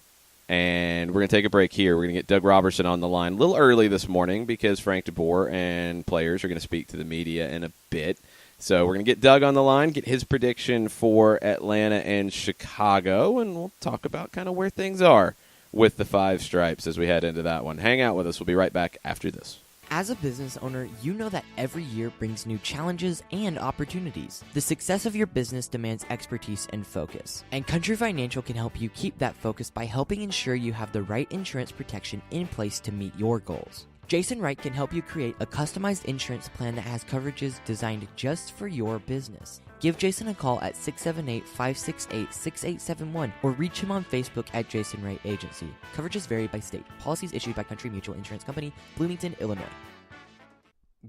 And we're going to take a break here. We're going to get Doug Roberson on the line a little early this morning because Frank DeBoer and players are going to speak to the media in a bit. So we're going to get Doug on the line, get his prediction for Atlanta and Chicago, and we'll talk about kind of where things are with the Five Stripes as we head into that one. Hang out with us. We'll be right back after this. As a business owner, you know that every year brings new challenges and opportunities. The success of your business demands expertise and focus. And Country Financial can help you keep that focus by helping ensure you have the right insurance protection in place to meet your goals. Jason Wright can help you create a customized insurance plan that has coverages designed just for your business. Give Jason a call at 678-568-6871 or reach him on Facebook at Jason Wright Agency. Coverages vary by state. Policies issued by Country Mutual Insurance Company, Bloomington, Illinois.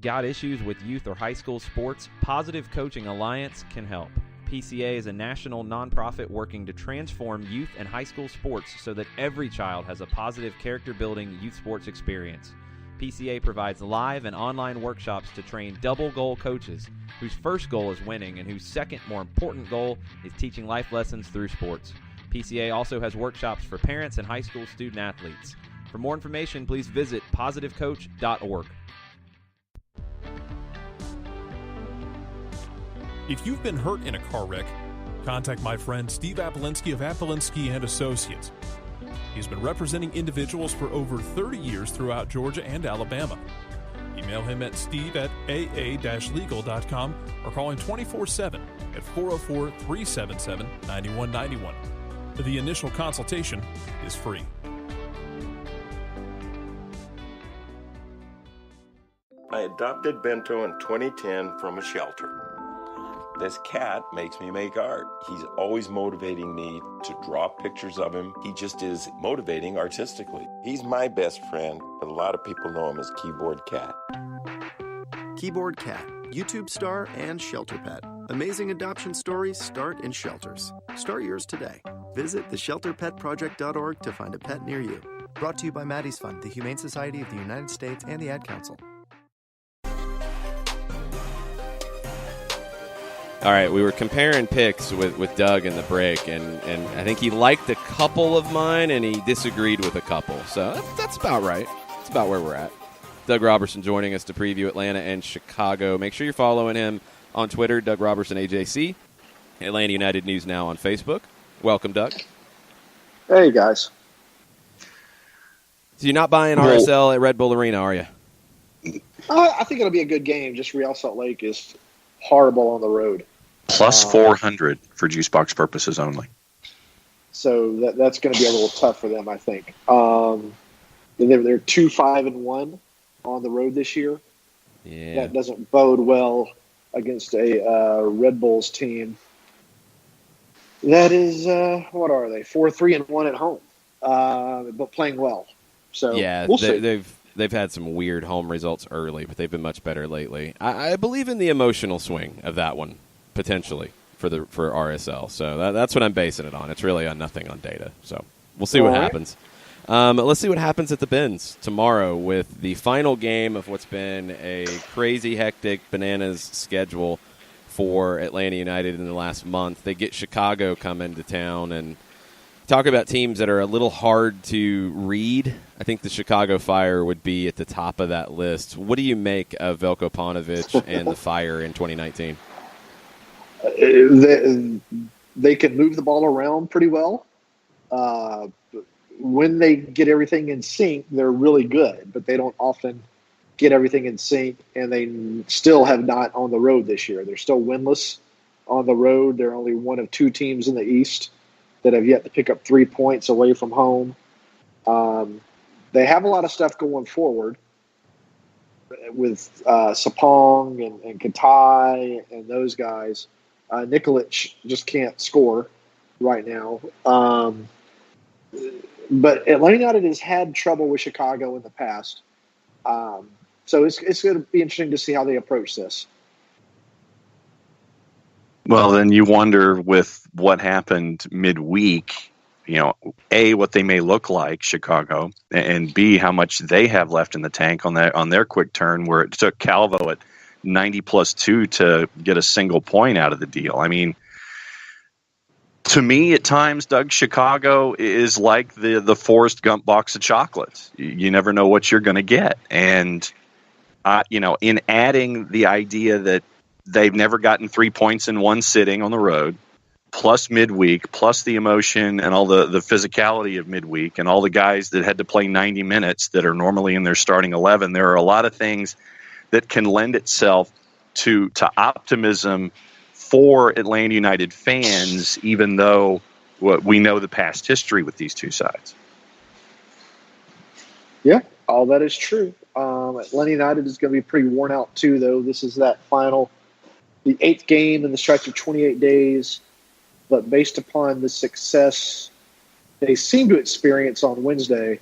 Got issues with youth or high school sports? Positive Coaching Alliance can help. PCA is a national nonprofit working to transform youth and high school sports so that every child has a positive character-building youth sports experience. PCA provides live and online workshops to train double goal coaches whose first goal is winning and whose second, more important goal is teaching life lessons through sports. PCA also has workshops for parents and high school student athletes. For more information, please visit positivecoach.org. If you've been hurt in a car wreck, contact my friend Steve Apolinsky of Apolinsky & Associates. He's been representing individuals for over 30 years throughout Georgia and Alabama. Email him at steve@aa-legal.com or call him 24/7 at 404-377-9191. The initial consultation is free. I adopted Bento in 2010 from a shelter. This cat makes me make art. He's always motivating me to draw pictures of him. He just is motivating artistically. He's my best friend, but a lot of people know him as Keyboard Cat. Keyboard Cat, YouTube star and shelter pet. Amazing adoption stories start in shelters. Start yours today. Visit theshelterpetproject.org to find a pet near you. Brought to you by Maddie's Fund, the Humane Society of the United States, and the Ad Council. All right, we were comparing picks with Doug in the break, and I think he liked a couple of mine, and he disagreed with a couple. So that's about right. That's about where we're at. Doug Roberson joining us to preview Atlanta and Chicago. Make sure you're following him on Twitter, Doug Roberson, AJC. Atlanta United News Now on Facebook. Welcome, Doug. Hey, guys. So you're not buying RSL at Red Bull Arena, are you? I think it'll be a good game. Just Real Salt Lake is horrible on the road. Plus 400 for juice box purposes only. So that's going to be a little tough for them, I think. They're 2-5-1 on the road this year. Yeah. That doesn't bode well against a Red Bulls team. That is, what are they? 4-3-1 at home, but playing well. So yeah, we'll see. They've had some weird home results early, but they've been much better lately. I believe in the emotional swing of that one potentially for RSL. So that's what I'm basing it on. It's really on nothing on data. So we'll see what happens. Let's see what happens at the Benz tomorrow with the final game of what's been a crazy, hectic, bananas schedule for Atlanta United in the last month. They get Chicago coming to town, and talk about teams that are a little hard to read. I think the Chicago Fire would be at the top of that list. What do you make of Veljko Paunovic and the Fire in 2019? They can move the ball around pretty well. When they get everything in sync, they're really good, but they don't often get everything in sync, and they still have not on the road this year. They're still winless on the road. They're only one of two teams in the East that have yet to pick up 3 points away from home. They have a lot of stuff going forward with Sapong and Conti and those guys. Nikolic just can't score right now. But Atlanta United has had trouble with Chicago in the past. So it's going to be interesting to see how they approach this. Well, then you wonder with what happened midweek, A, what they may look like, Chicago, and B, how much they have left in the tank on their quick turn, where it took Calvo at 90+2 to get a single point out of the deal. I mean, to me, at times, Doug, Chicago is like the Forrest Gump box of chocolates. You never know what you're going to get. And, in adding the idea that they've never gotten 3 points in one sitting on the road, plus midweek, plus the emotion and all the physicality of midweek and all the guys that had to play 90 minutes that are normally in their starting 11, there are a lot of things that can lend itself to optimism for Atlanta United fans, even though we know the past history with these two sides. Yeah, all that is true. Atlanta United is going to be pretty worn out too, though. This is the 8th game in the stretch of 28 days. But based upon the success they seem to experience on Wednesday,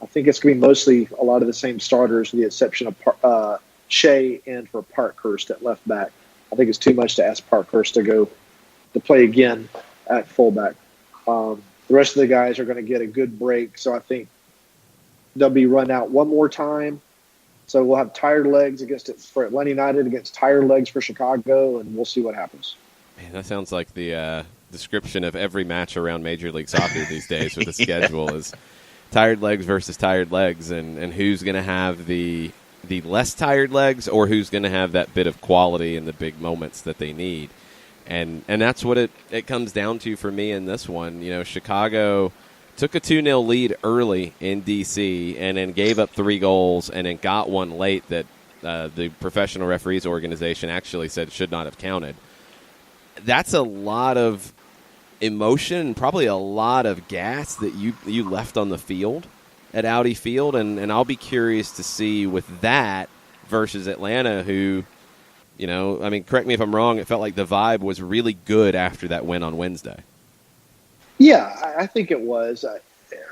I think it's going to be mostly a lot of the same starters, with the exception of Shea and for Parkhurst at left back. I think it's too much to ask Parkhurst to go to play again at fullback. The rest of the guys are going to get a good break, so I think they'll be run out one more time. So we'll have tired legs for Atlanta United against tired legs for Chicago, and we'll see what happens. Man, that sounds like the description of every match around Major League Soccer these days with the schedule is tired legs versus tired legs, and who's going to have the less tired legs, or who's going to have that bit of quality in the big moments that they need. And that's what it comes down to for me in this one. Chicago took a 2-0 lead early in D.C. and then gave up 3 goals and then got one late that the professional referees organization actually said should not have counted. That's a lot of emotion, probably a lot of gas that you left on the field at Audi Field, and I'll be curious to see with that versus Atlanta, who, correct me if I'm wrong, it felt like the vibe was really good after that win on Wednesday. Yeah, I think it was.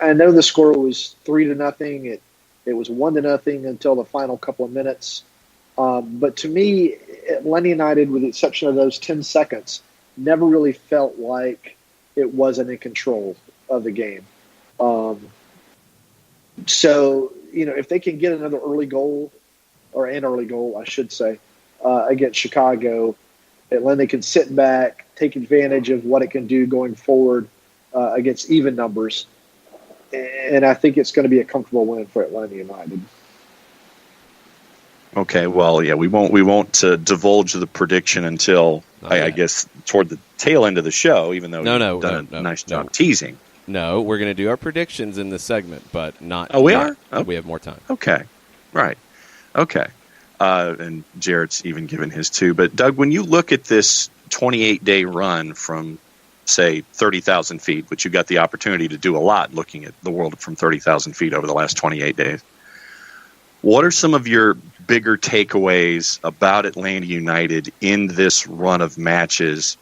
I know the score was 3-0. It was 1-0 until the final couple of minutes. But to me, Atlanta United, with the exception of those 10 seconds, never really felt like it wasn't in control of the game. So, if they can get another early goal, or an early goal, I should say, against Chicago, Atlanta can sit back, take advantage of what it can do going forward against even numbers. And I think it's going to be a comfortable win for Atlanta United. Okay, well, yeah, we won't divulge the prediction until I guess toward the tail end of the show. Even though you've done a nice job teasing. No, we're going to do our predictions in this segment, but not. Oh, we yet. are. Oh. We have more time. Okay, right. Okay, and Jared's even given his too. But Doug, when you look at this 28-day run from, say, 30,000 feet, which you got the opportunity to do a lot, looking at the world from 30,000 feet over the last 28 days. What are some of your bigger takeaways about Atlanta United in this run of matches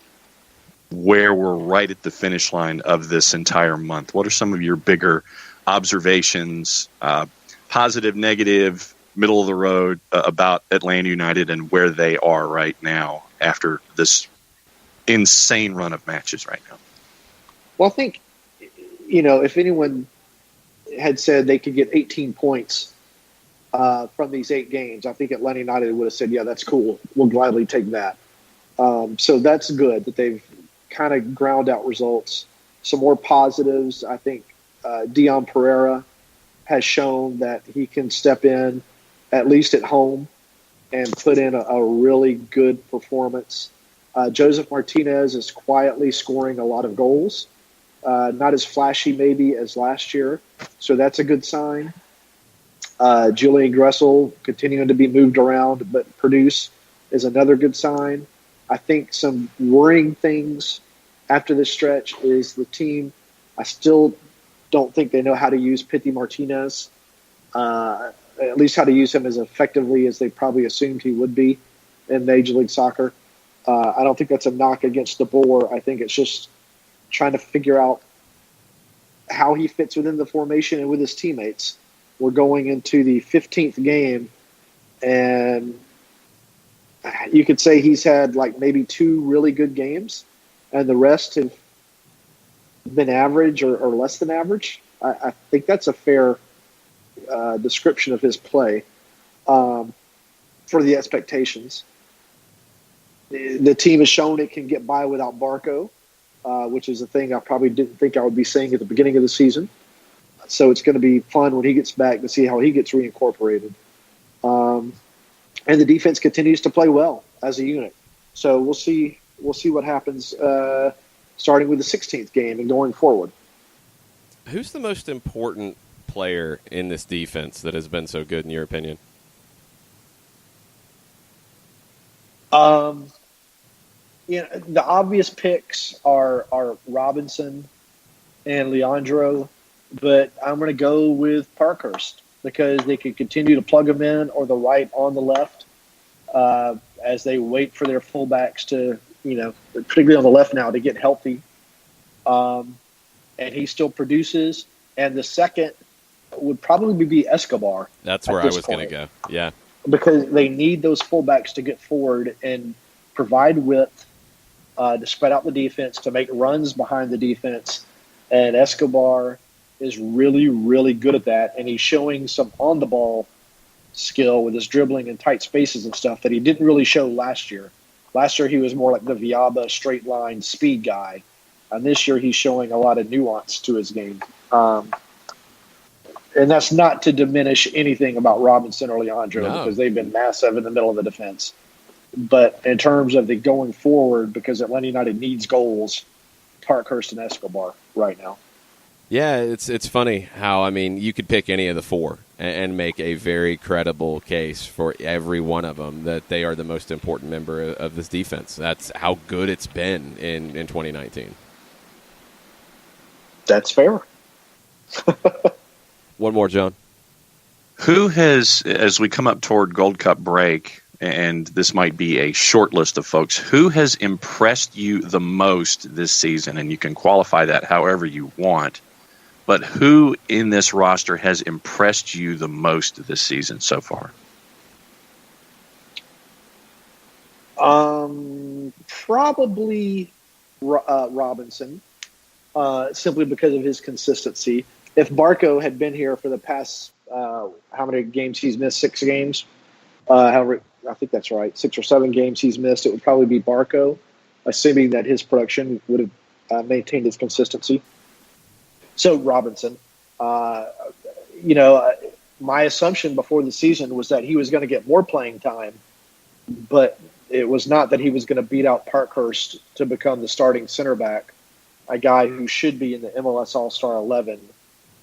where we're right at the finish line of this entire month? What are some of your bigger observations, positive, negative, middle of the road, about Atlanta United and where they are right now after this insane run of matches right now? Well, I think, if anyone had said they could get 18 points from these 8 games, I think Atlanta United would have said, yeah, that's cool. We'll gladly take that. So that's good that they've kind of ground out results. Some more positives. I think Dion Pereira has shown that he can step in, at least at home, and put in a really good performance. Joseph Martinez is quietly scoring a lot of goals. Not as flashy maybe as last year, so that's a good sign. Julian Gressel continuing to be moved around but produce is another good sign. I think some worrying things after this stretch is the team. I still don't think they know how to use Pity Martinez, at least how to use him as effectively as they probably assumed he would be in Major League Soccer. I don't think that's a knock against De Boer. I think it's just trying to figure out how he fits within the formation and with his teammates. We're going into the 15th game, and you could say he's had like maybe 2 really good games, and the rest have been average or less than average. I think that's a fair description of his play for the expectations. The team has shown it can get by without Barco, which is a thing I probably didn't think I would be saying at the beginning of the season. So it's going to be fun when he gets back to see how he gets reincorporated. And the defense continues to play well as a unit. So we'll see what happens starting with the 16th game and going forward. Who's the most important player in this defense that has been so good in your opinion? The obvious picks are Robinson and Leandro, but I'm going to go with Parkhurst because they can continue to plug them in, or the right on the left, as they wait for their fullbacks to, particularly on the left now, to get healthy. And he still produces. And the second would probably be Escobar. That's where I was going to go. Yeah. Because they need those fullbacks to get forward and provide width to spread out the defense, to make runs behind the defense. And Escobar is really, really good at that. And he's showing some on-the-ball skill with his dribbling in tight spaces and stuff that he didn't really show last year. Last year he was more like the Viaba straight-line speed guy. And this year he's showing a lot of nuance to his game. And that's not to diminish anything about Robinson or Leandro, because they've been massive in the middle of the defense. But in terms of the going forward, because Atlanta United needs goals, Parkhurst and Escobar right now. Yeah, it's funny how, you could pick any of the 4 and make a very credible case for every one of them that they are the most important member of this defense. That's how good it's been in 2019. That's fair. One more, John. Who has, as we come up toward Gold Cup break, and this might be a short list of folks, who has impressed you the most this season? And you can qualify that however you want. But who in this roster has impressed you the most this season so far? Probably Robinson, simply because of his consistency. If Barco had been here for the past, how many games he's missed? 6 games. However, I think that's right. 6 or 7 games he's missed. It would probably be Barco, assuming that his production would have maintained its consistency. So Robinson, my assumption before the season was that he was going to get more playing time, but it was not that he was going to beat out Parkhurst to become the starting center back, a guy who should be in the MLS All-Star 11,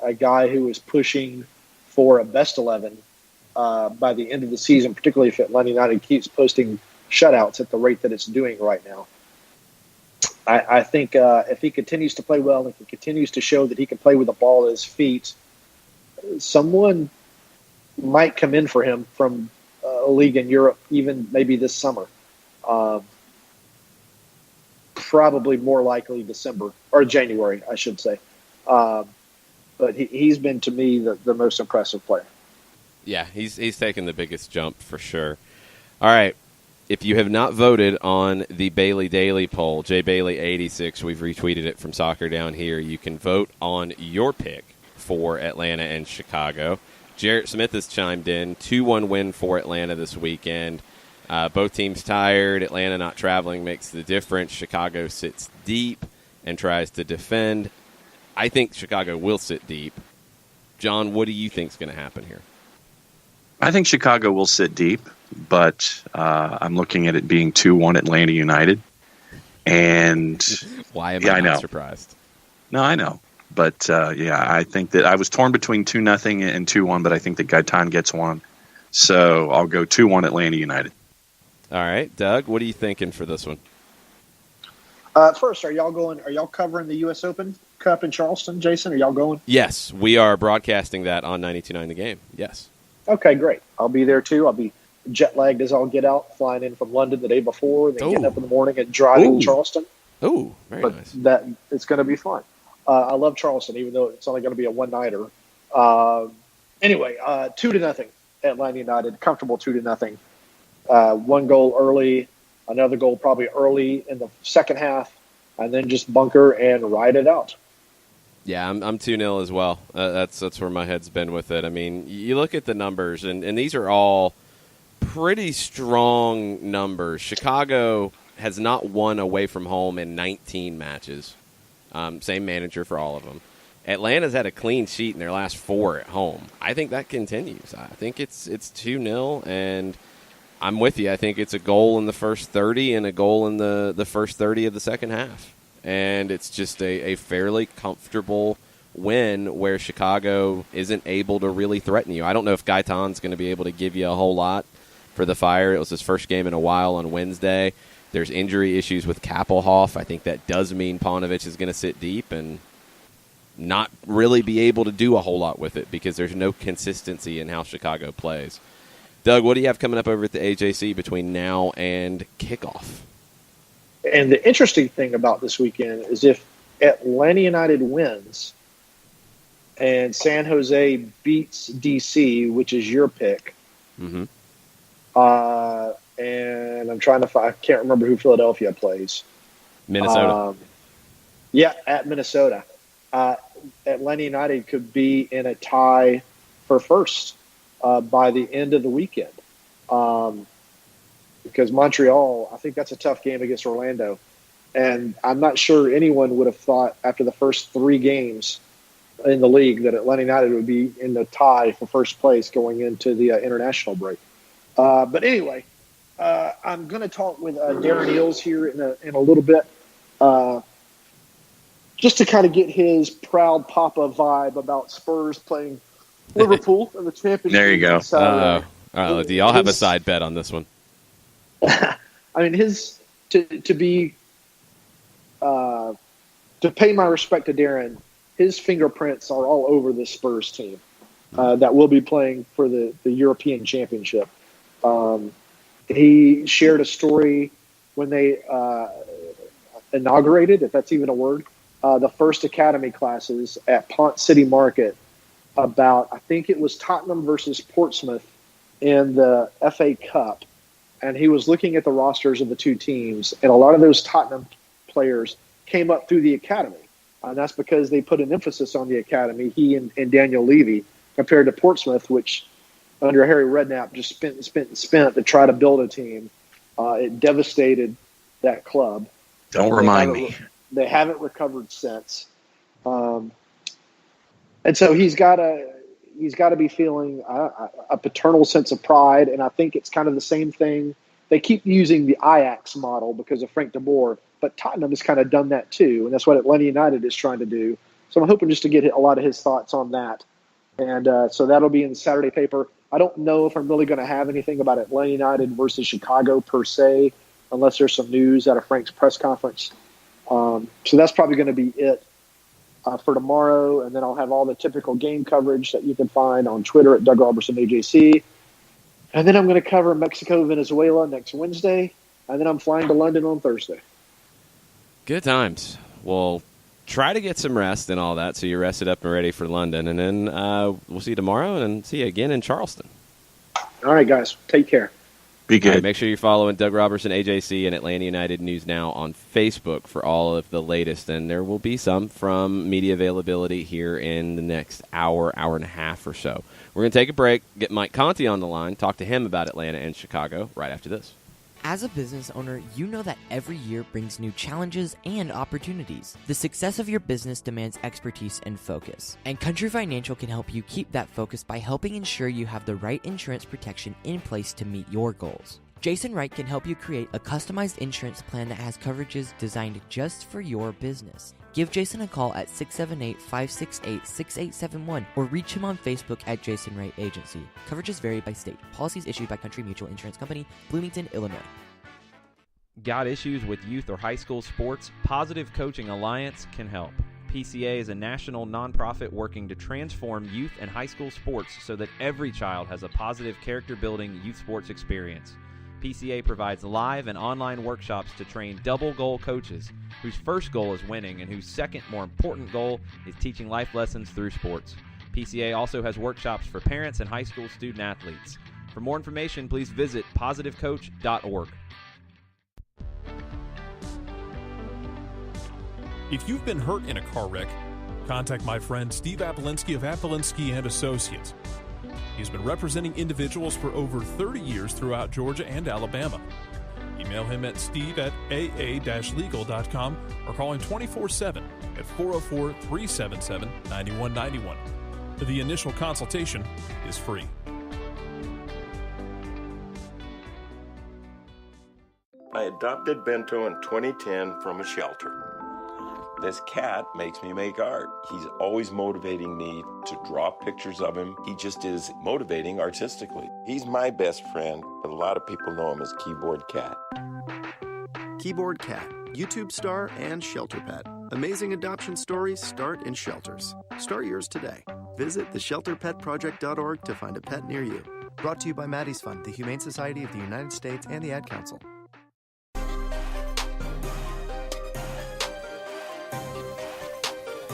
a guy who is pushing for a best 11 by the end of the season, particularly if Atlanta United keeps posting shutouts at the rate that it's doing right now. I think if he continues to play well, if he continues to show that he can play with the ball at his feet, someone might come in for him from a league in Europe, even maybe this summer. Probably more likely December or January, I should say. But he's been, to me, the most impressive player. Yeah, he's taken the biggest jump for sure. All right. If you have not voted on the Bailey Daily poll, JBailey86, we've retweeted it from Soccer Down Here. You can vote on your pick for Atlanta and Chicago. Jarrett Smith has chimed in. 2-1 win for Atlanta this weekend. Both teams tired. Atlanta not traveling makes the difference. Chicago sits deep and tries to defend. I think Chicago will sit deep. John, what do you think is going to happen here? I think Chicago will sit deep, but I'm looking at it being 2-1 Atlanta United. And why am I not surprised? No, I know. But, I think that I was torn between 2-0 and 2-1, but I think that Gaetan gets one. So I'll go 2-1 Atlanta United. All right. Doug, what are you thinking for this one? First, are y'all covering the U.S. Open Cup in Charleston, Jason? Are y'all going? Yes, we are broadcasting that on 92.9 The Game. Yes. Okay, great. I'll be there too. I'll be jet lagged as all get out, flying in from London the day before, then getting up in the morning and driving to Charleston. Oh, very nice. That it's going to be fun. I love Charleston, even though it's only going to be a one-nighter. Anyway, 2-0 Atlanta United, comfortable 2-0. One goal early, another goal probably early in the second half, and then just bunker and ride it out. Yeah, I'm 2-0 as well. That's where my head's been with it. I mean, you look at the numbers, and these are all pretty strong numbers. Chicago has not won away from home in 19 matches. Same manager for all of them. Atlanta's had a clean sheet in their last 4 at home. I think that continues. I think it's 2-0, and I'm with you. I think it's a goal in the first 30 and a goal in the first 30 of the second half. And it's just a fairly comfortable win where Chicago isn't able to really threaten you. I don't know if Gaetan's going to be able to give you a whole lot for the Fire. It was his first game in a while on Wednesday. There's injury issues with Kappelhoff. I think that does mean Paunovic is going to sit deep and not really be able to do a whole lot with it because there's no consistency in how Chicago plays. Doug, what do you have coming up over at the AJC between now and kickoff? And the interesting thing about this weekend is if Atlanta United wins and San Jose beats DC, which is your pick, and I'm trying to find, I can't remember who Philadelphia plays. Minnesota. At Minnesota. Atlanta United could be in a tie for first by the end of the weekend. Because Montreal, I think that's a tough game against Orlando. And I'm not sure anyone would have thought after the first 3 games in the league that Atlanta United would be in the tie for first place going into the international break. But anyway, I'm going to talk with Darren Eels here in a little bit just to kind of get his proud papa vibe about Spurs playing Liverpool in the championship. There you go. Do y'all have a side bet on this one? I mean, to pay my respect to Darren, his fingerprints are all over the Spurs team that will be playing for the European Championship. He shared a story when they inaugurated, if that's even a word, the first academy classes at Pont City Market about, I think it was Tottenham versus Portsmouth in the FA Cup. and he was looking at the rosters of the two teams, and a lot of those Tottenham players came up through the academy. And that's because they put an emphasis on the academy, he and Daniel Levy, compared to Portsmouth, which under Harry Redknapp just spent to try to build a team. It devastated that club. Don't remind me. They haven't recovered since. And so he's got to be feeling a paternal sense of pride, and I think it's kind of the same thing. They keep using the Ajax model because of Frank de Boer, but Tottenham has kind of done that too, and that's what Atlanta United is trying to do. So I'm hoping just to get a lot of his thoughts on that. And so that'll be in the Saturday paper. I don't know if I'm really going to have anything about Atlanta United versus Chicago per se, unless there's some news out of Frank's press conference. So that's probably going to be it for tomorrow, and then I'll have all the typical game coverage that you can find on Twitter at Doug Roberson AJC. And then I'm going to cover Mexico, Venezuela next Wednesday, and then I'm flying to London on Thursday. Good times. Well, try to get some rest and all that, so you're rested up and ready for London, and then we'll see you tomorrow, and then see you again in Charleston. All right, guys. Take care. Be good. Right, make sure you're following Doug Roberson, AJC, and Atlanta United News Now on Facebook for all of the latest. And there will be some from media availability here in the next hour and a half or so. We're going to take a break, get Mike Conti on the line, talk to him about Atlanta and Chicago right after this. As a business owner, you know that every year brings new challenges and opportunities. The success of your business demands expertise and focus. And Country Financial can help you keep that focus by helping ensure you have the right insurance protection in place to meet your goals. Jason Wright can help you create a customized insurance plan that has coverages designed just for your business. Give Jason a call at 678-568-6871 or reach him on Facebook at Jason Wright Agency. Coverages vary by state. Policies issued by Country Mutual Insurance Company, Bloomington, Illinois. Got issues with youth or high school sports? Positive Coaching Alliance can help. PCA is a national nonprofit working to transform youth and high school sports so that every child has a positive character-building youth sports experience. PCA provides live and online workshops to train double-goal coaches whose first goal is winning and whose second, more important goal is teaching life lessons through sports. PCA also has workshops for parents and high school student athletes. For more information, please visit positivecoach.org. If you've been hurt in a car wreck, contact my friend Steve Apolinski of Apolinski & Associates. He's been representing individuals for over 30 years throughout Georgia and Alabama. Email him at steve@aa-legal.com or call him 24/7 at 404-377-9191. The initial consultation is free. I adopted Bento in 2010 from a shelter. This cat makes me make art. He's always motivating me to draw pictures of him. He just is motivating artistically. He's my best friend, but a lot of people know him as Keyboard Cat. Keyboard Cat, YouTube star and shelter pet. Amazing adoption stories start in shelters. Start yours today. Visit theshelterpetproject.org to find a pet near you. Brought to you by Maddie's Fund, the Humane Society of the United States, and the Ad Council.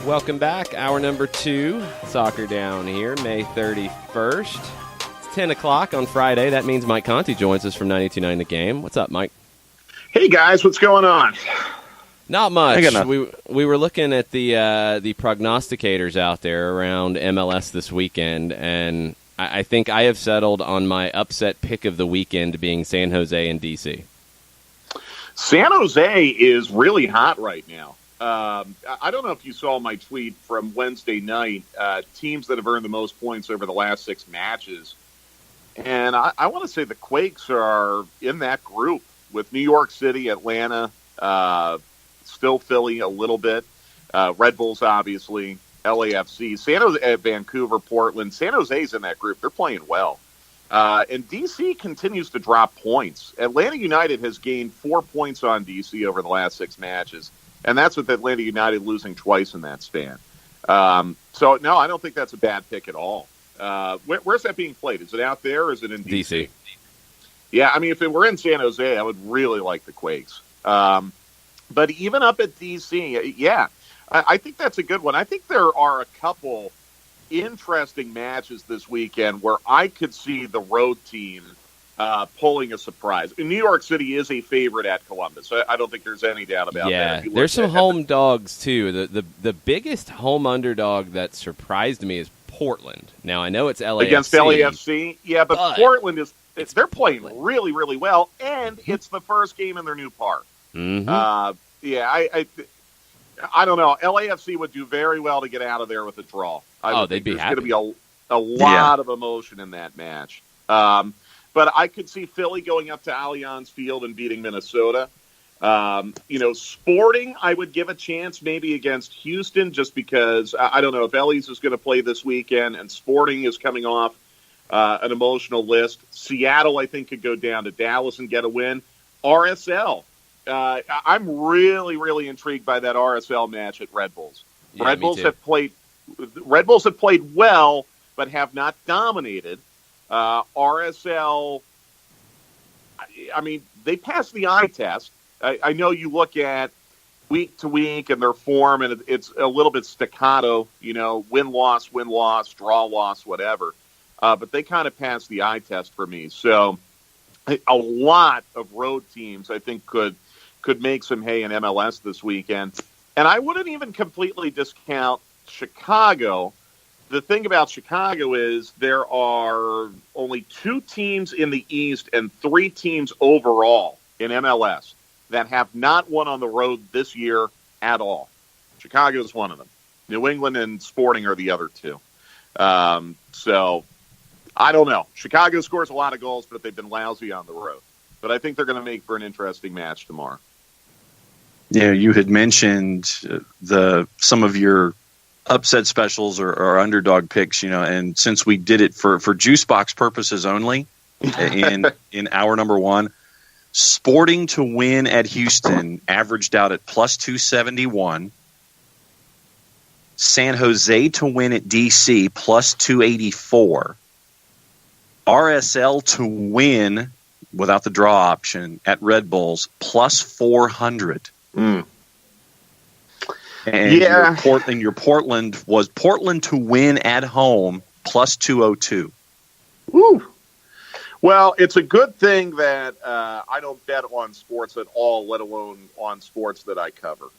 Welcome back. Hour number 2, Soccer Down here, May 31st. It's 10 o'clock on Friday. That means Mike Conti joins us from 92.9 The Game. What's up, Mike? Hey, guys. What's going on? Not much. We were looking at the prognosticators out there around MLS this weekend, and I think I have settled on my upset pick of the weekend being San Jose and D.C. San Jose is really hot right now. I don't know if you saw my tweet from Wednesday night, teams that have earned the most points over the last 6 matches. And I want to say the Quakes are in that group with New York City, Atlanta, still Philly a little bit, Red Bulls, obviously, LAFC, San Jose, Vancouver, Portland. San Jose's in that group. They're playing well. And D.C. continues to drop points. Atlanta United has gained 4 points on D.C. over the last 6 matches. And that's with Atlanta United losing twice in that span. So, no, I don't think that's a bad pick at all. Where's that being played? Is it out there or is it in D.C.? Yeah, I mean, if it were in San Jose, I would really like the Quakes. But even up at D.C., yeah, I think that's a good one. I think there are a couple interesting matches this weekend where I could see the road team pulling a surprise. New York City is a favorite at Columbus. I don't think there's any doubt about that. Yeah, there's some home dogs, too. The biggest home underdog that surprised me is Portland. Now, I know it's LAFC. Against LAFC? Yeah, but Portland is – they're playing really, really well, and it's the first game in their new park. Mm-hmm. I don't know. LAFC would do very well to get out of there with a draw. They'd be happy. There's going to be a lot of emotion in that match. But I could see Philly going up to Allianz Field and beating Minnesota. Sporting, I would give a chance maybe against Houston just because, I don't know, if Ellie's is going to play this weekend and Sporting is coming off an emotional list. Seattle, I think, could go down to Dallas and get a win. RSL. I'm really, really intrigued by that RSL match at Red Bulls. Yeah, Red Bulls have played well, but have not dominated. RSL, I mean, they passed the eye test. I know you look at week to week and their form, and it's a little bit staccato, win-loss, draw-loss, whatever. But they kind of passed the eye test for me. So a lot of road teams, I think, could make some hay in MLS this weekend. And I wouldn't even completely discount Chicago. The thing about Chicago is there are only 2 teams in the East and 3 teams overall in MLS that have not won on the road this year at all. Chicago is one of them. New England and Sporting are the other 2. So I don't know. Chicago scores a lot of goals, but they've been lousy on the road. But I think they're going to make for an interesting match tomorrow. Yeah, you had mentioned some of your upset specials or underdog picks, and since we did it for juice box purposes only in hour number 1, Sporting to win at Houston averaged out at plus 271. San Jose to win at DC plus 284. RSL to win without the draw option at Red Bulls plus 400. And your Portland was Portland to win at home plus 202. Woo. Well, it's a good thing that I don't bet on sports at all, let alone on sports that I cover,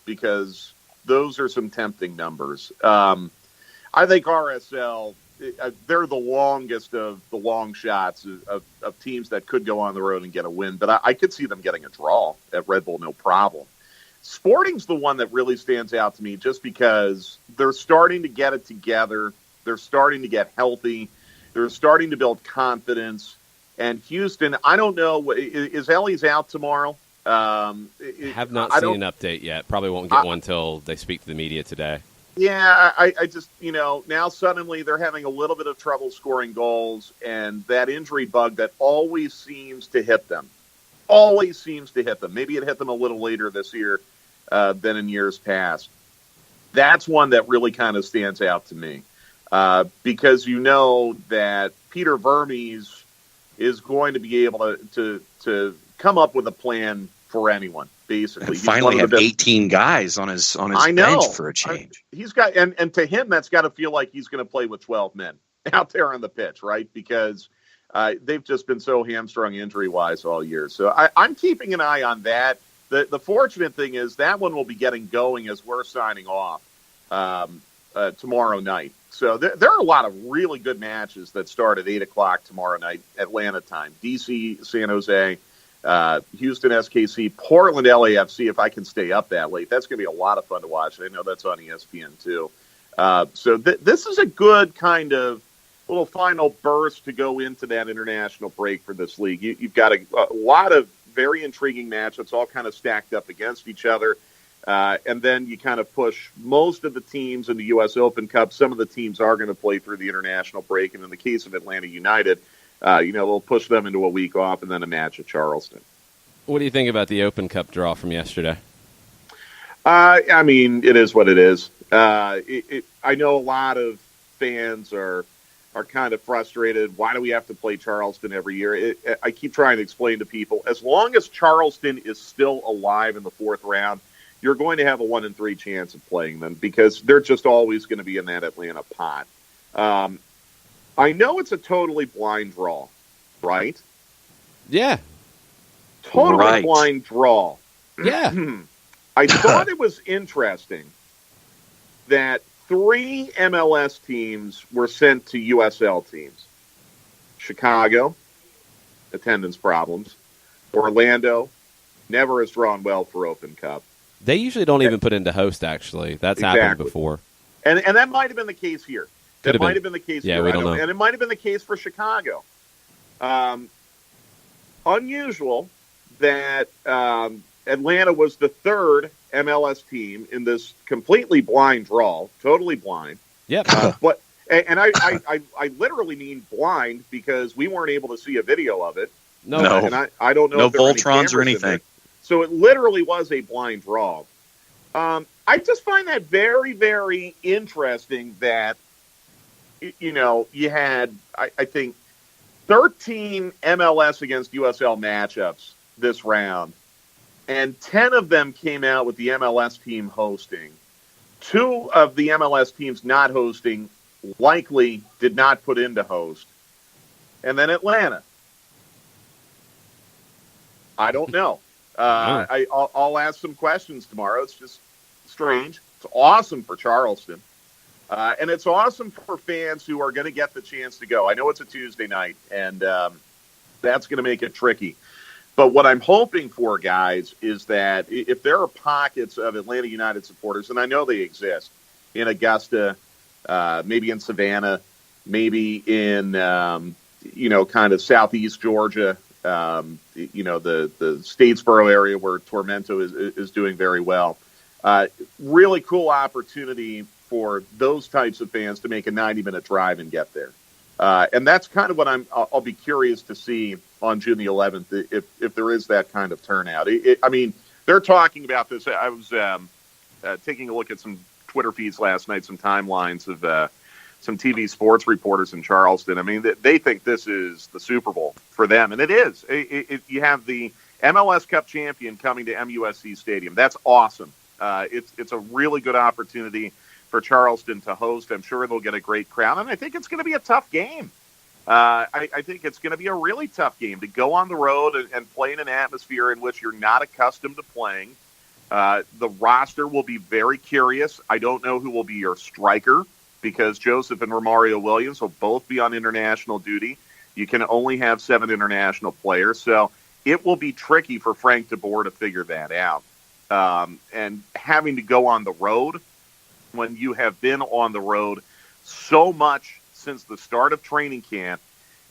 because those are some tempting numbers. I think RSL, they're the longest of the long shots of teams that could go on the road and get a win, but I could see them getting a draw at Red Bull, no problem. Sporting's the one that really stands out to me just because they're starting to get it together. They're starting to get healthy. They're starting to build confidence. And Houston, I don't know, is Ellie's out tomorrow? Have not seen an update yet. Probably won't get one until they speak to the media today. Yeah, I just, now suddenly they're having a little bit of trouble scoring goals, and that injury bug that always seems to hit them. Maybe it hit them a little later this year than in years past. That's one that really kind of stands out to me because that Peter Vermes is going to be able to come up with a plan for anyone. Basically, and finally have 18 guys on his bench for a change. He's got, and to him, that's got to feel like he's going to play with 12 men out there on the pitch, right? Because they've just been so hamstrung injury-wise all year. So I'm keeping an eye on that. The fortunate thing is that one will be getting going as we're signing off tomorrow night. So there are a lot of really good matches that start at 8 o'clock tomorrow night, Atlanta time. DC, San Jose, Houston, SKC, Portland, LAFC, if I can stay up that late. That's going to be a lot of fun to watch. I know that's on ESPN too. So this is a good kind of little final burst to go into that international break for this league. You've got a lot of very intriguing matchups all kind of stacked up against each other. And then you kind of push most of the teams in the U.S. Open Cup. Some of the teams are going to play through the international break. And in the case of Atlanta United, they'll push them into a week off and then a match at Charleston. What do you think about the Open Cup draw from yesterday? I mean, it is what it is. I know a lot of fans are kind of frustrated. Why do we have to play Charleston every year? I keep trying to explain to people, as long as Charleston is still alive in the fourth round, you're going to have a 1 in 3 chance of playing them because they're just always going to be in that Atlanta pot. I know it's a totally blind draw, right? Yeah. Totally blind draw. Yeah. I thought it was interesting that 3 MLS teams were sent to USL teams. Chicago, attendance problems. Orlando, never has drawn well for Open Cup. They usually don't even put into host, actually. That's happened before. And that might have been the case here. That might have been the case here. Yeah, we don't know. And it might have been the case for Chicago. Unusual that Atlanta was the 3rd MLS team in this completely blind draw, totally blind. Yep. But I literally mean blind because we weren't able to see a video of it. No. And I don't know no if there were any Voltrons or cameras in anything. there. So it literally was a blind draw. I just find that very, very interesting that, you know, you had, I think, 13 MLS against USL matchups this round, and 10 of them came out with the MLS team hosting. 2 of the MLS teams not hosting likely did not put into host. And then Atlanta. I don't know. I'll ask some questions tomorrow. It's just strange. It's awesome for Charleston. And it's awesome for fans who are going to get the chance to go. I know it's a Tuesday night, and that's going to make it tricky. But what I'm hoping for, guys, is that if there are pockets of Atlanta United supporters, and I know they exist, in Augusta, maybe in Savannah, maybe in, kind of southeast Georgia, the Statesboro area where Tormento is doing very well. Really cool opportunity for those types of fans to make a 90-minute drive and get there. And that's kind of what I'll be curious to see on June the 11th, if there is that kind of turnout. I mean, they're talking about this. I was taking a look at some Twitter feeds last night, some timelines of some TV sports reporters in Charleston. I mean, they think this is the Super Bowl for them, and it is. You have the MLS Cup champion coming to MUSC Stadium. That's awesome. It's a really good opportunity for Charleston to host. I'm sure they'll get a great crowd, and I think it's going to be a tough game. I think it's going to be a really tough game to go on the road and play in an atmosphere in which you're not accustomed to playing. The roster will be very curious. I don't know who will be your striker because Joseph and Romario Williams will both be on international duty. You can only have 7 international players, so it will be tricky for Frank DeBoer to figure that out. And having to go on the road when you have been on the road so much since the start of training camp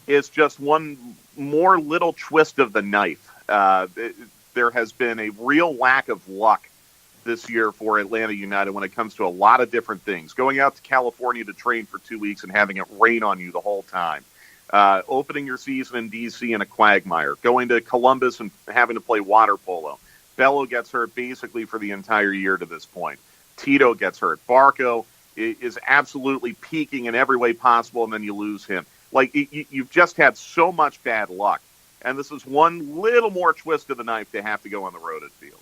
is just one more little twist of the knife. There has been a real lack of luck this year for Atlanta United when it comes to a lot of different things. Going out to California to train for 2 weeks and having it rain on you the whole time. Opening your season in D.C. in a quagmire. Going to Columbus and having to play water polo. Bello gets hurt basically for the entire year to this point. Tito gets hurt. Barco is absolutely peaking in every way possible, and then you lose him. Like, you've just had so much bad luck. And this is one little more twist of the knife to have to go on the road, it feels.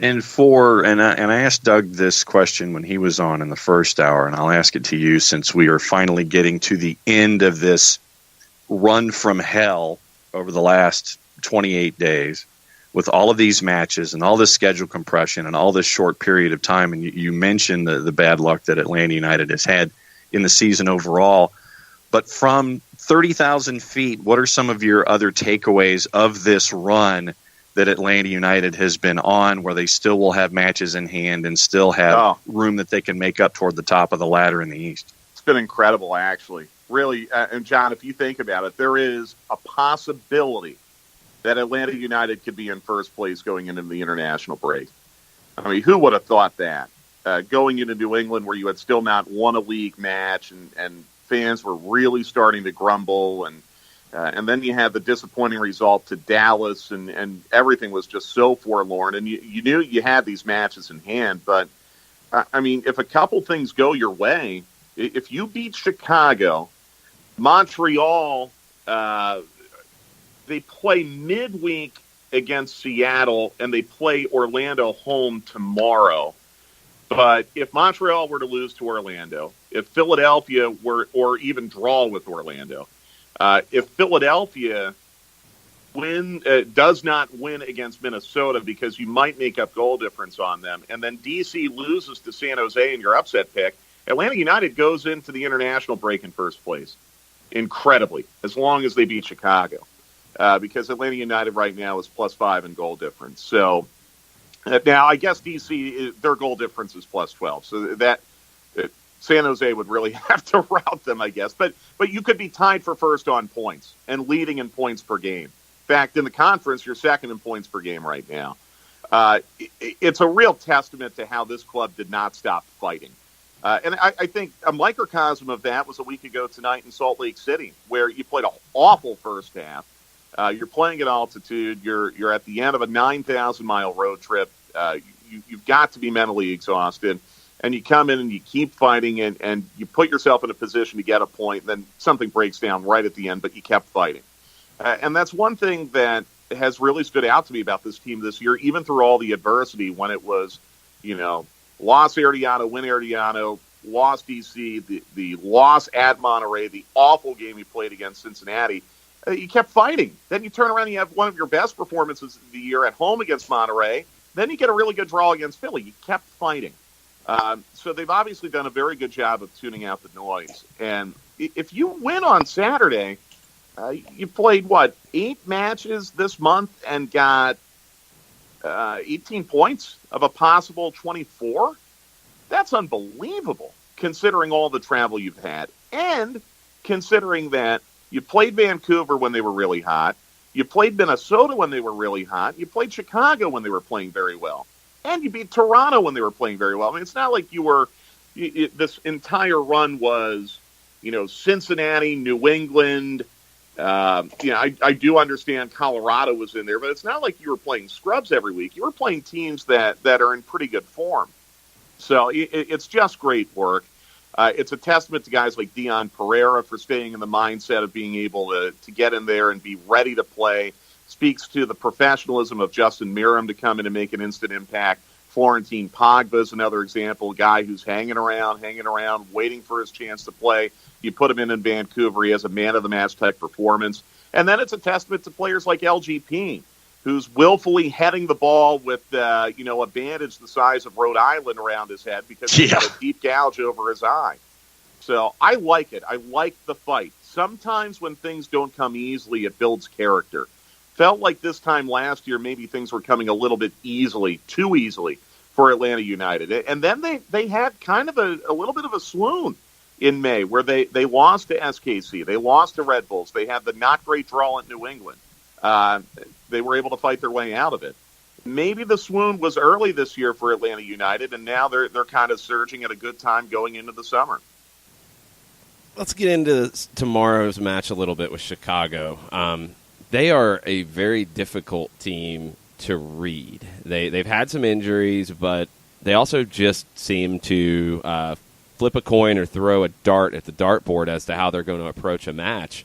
And I asked Doug this question when he was on in the first hour, and I'll ask it to you since we are finally getting to the end of this run from hell over the last 28 days with all of these matches and all this schedule compression and all this short period of time. And you mentioned the bad luck that Atlanta United has had in the season overall. But from 30,000 feet, what are some of your other takeaways of this run that Atlanta United has been on, where they still will have matches in hand and still have room that they can make up toward the top of the ladder in the East? It's been incredible, actually. Really, and John, if you think about it, there is a possibility that Atlanta United could be in first place going into the international break. I mean, who would have thought that? Going into New England where you had still not won a league match and fans were really starting to grumble, and then you had the disappointing result to Dallas, and everything was just so forlorn. And you knew you had these matches in hand, but, I mean, if a couple things go your way, if you beat Chicago, Montreal, they play midweek against Seattle, and they play Orlando home tomorrow. But if Montreal were to lose to Orlando, if Philadelphia were, or even draw with Orlando, If Philadelphia does not win against Minnesota because you might make up goal difference on them, and then D.C. loses to San Jose in your upset pick, Atlanta United goes into the international break in first place. Incredibly, as long as they beat Chicago. Because Atlanta United right now is +5 in goal difference. So now I guess DC, their goal difference is +12. So that San Jose would really have to rout them, I guess. But you could be tied for first on points and leading in points per game. In fact, in the conference, you're second in points per game right now. It's a real testament to how this club did not stop fighting. And I think a microcosm of that was a week ago tonight in Salt Lake City, where you played an awful first half. You're playing at altitude. You're at the end of a 9,000-mile road trip. You've got to be mentally exhausted. And you come in and you keep fighting, and you put yourself in a position to get a point. Then something breaks down right at the end, but you kept fighting. And that's one thing that has really stood out to me about this team this year, even through all the adversity when it was, lost Herediano, win Herediano, lost DC, the loss at Monterey, the awful game you played against Cincinnati. You kept fighting. Then you turn around and you have one of your best performances of the year at home against Monterey. Then you get a really good draw against Philly. You kept fighting. So they've obviously done a very good job of tuning out the noise. And if you win on Saturday, you played, 8 matches this month and got 18 points of a possible 24? That's unbelievable, considering all the travel you've had. And considering that you played Vancouver when they were really hot, you played Minnesota when they were really hot, you played Chicago when they were playing very well, and you beat Toronto when they were playing very well. I mean, it's not like this entire run was, Cincinnati, New England. I do understand Colorado was in there, but it's not like you were playing scrubs every week. You were playing teams that are in pretty good form. So it's just great work. It's a testament to guys like Dion Pereira for staying in the mindset of being able to get in there and be ready to play. Speaks to the professionalism of Justin Miram to come in and make an instant impact. Florentine Pogba is another example, a guy who's hanging around, waiting for his chance to play. You put him in Vancouver, he has a man-of-the-match type performance. And then it's a testament to players like LGP, who's willfully heading the ball with, a bandage the size of Rhode Island around his head because he's got a deep gouge over his eye. So I like it. I like the fight. Sometimes when things don't come easily, it builds character. Felt like this time last year, maybe things were coming a little bit too easily for Atlanta United. And then they had kind of a little bit of a swoon in May where they lost to SKC. They lost to Red Bulls. They had the not great draw at New England. They were able to fight their way out of it. Maybe the swoon was early this year for Atlanta United, and now they're kind of surging at a good time going into the summer. Let's get into tomorrow's match a little bit with Chicago. They are a very difficult team to read. They've had some injuries, but they also just seem to flip a coin or throw a dart at the dartboard as to how they're going to approach a match.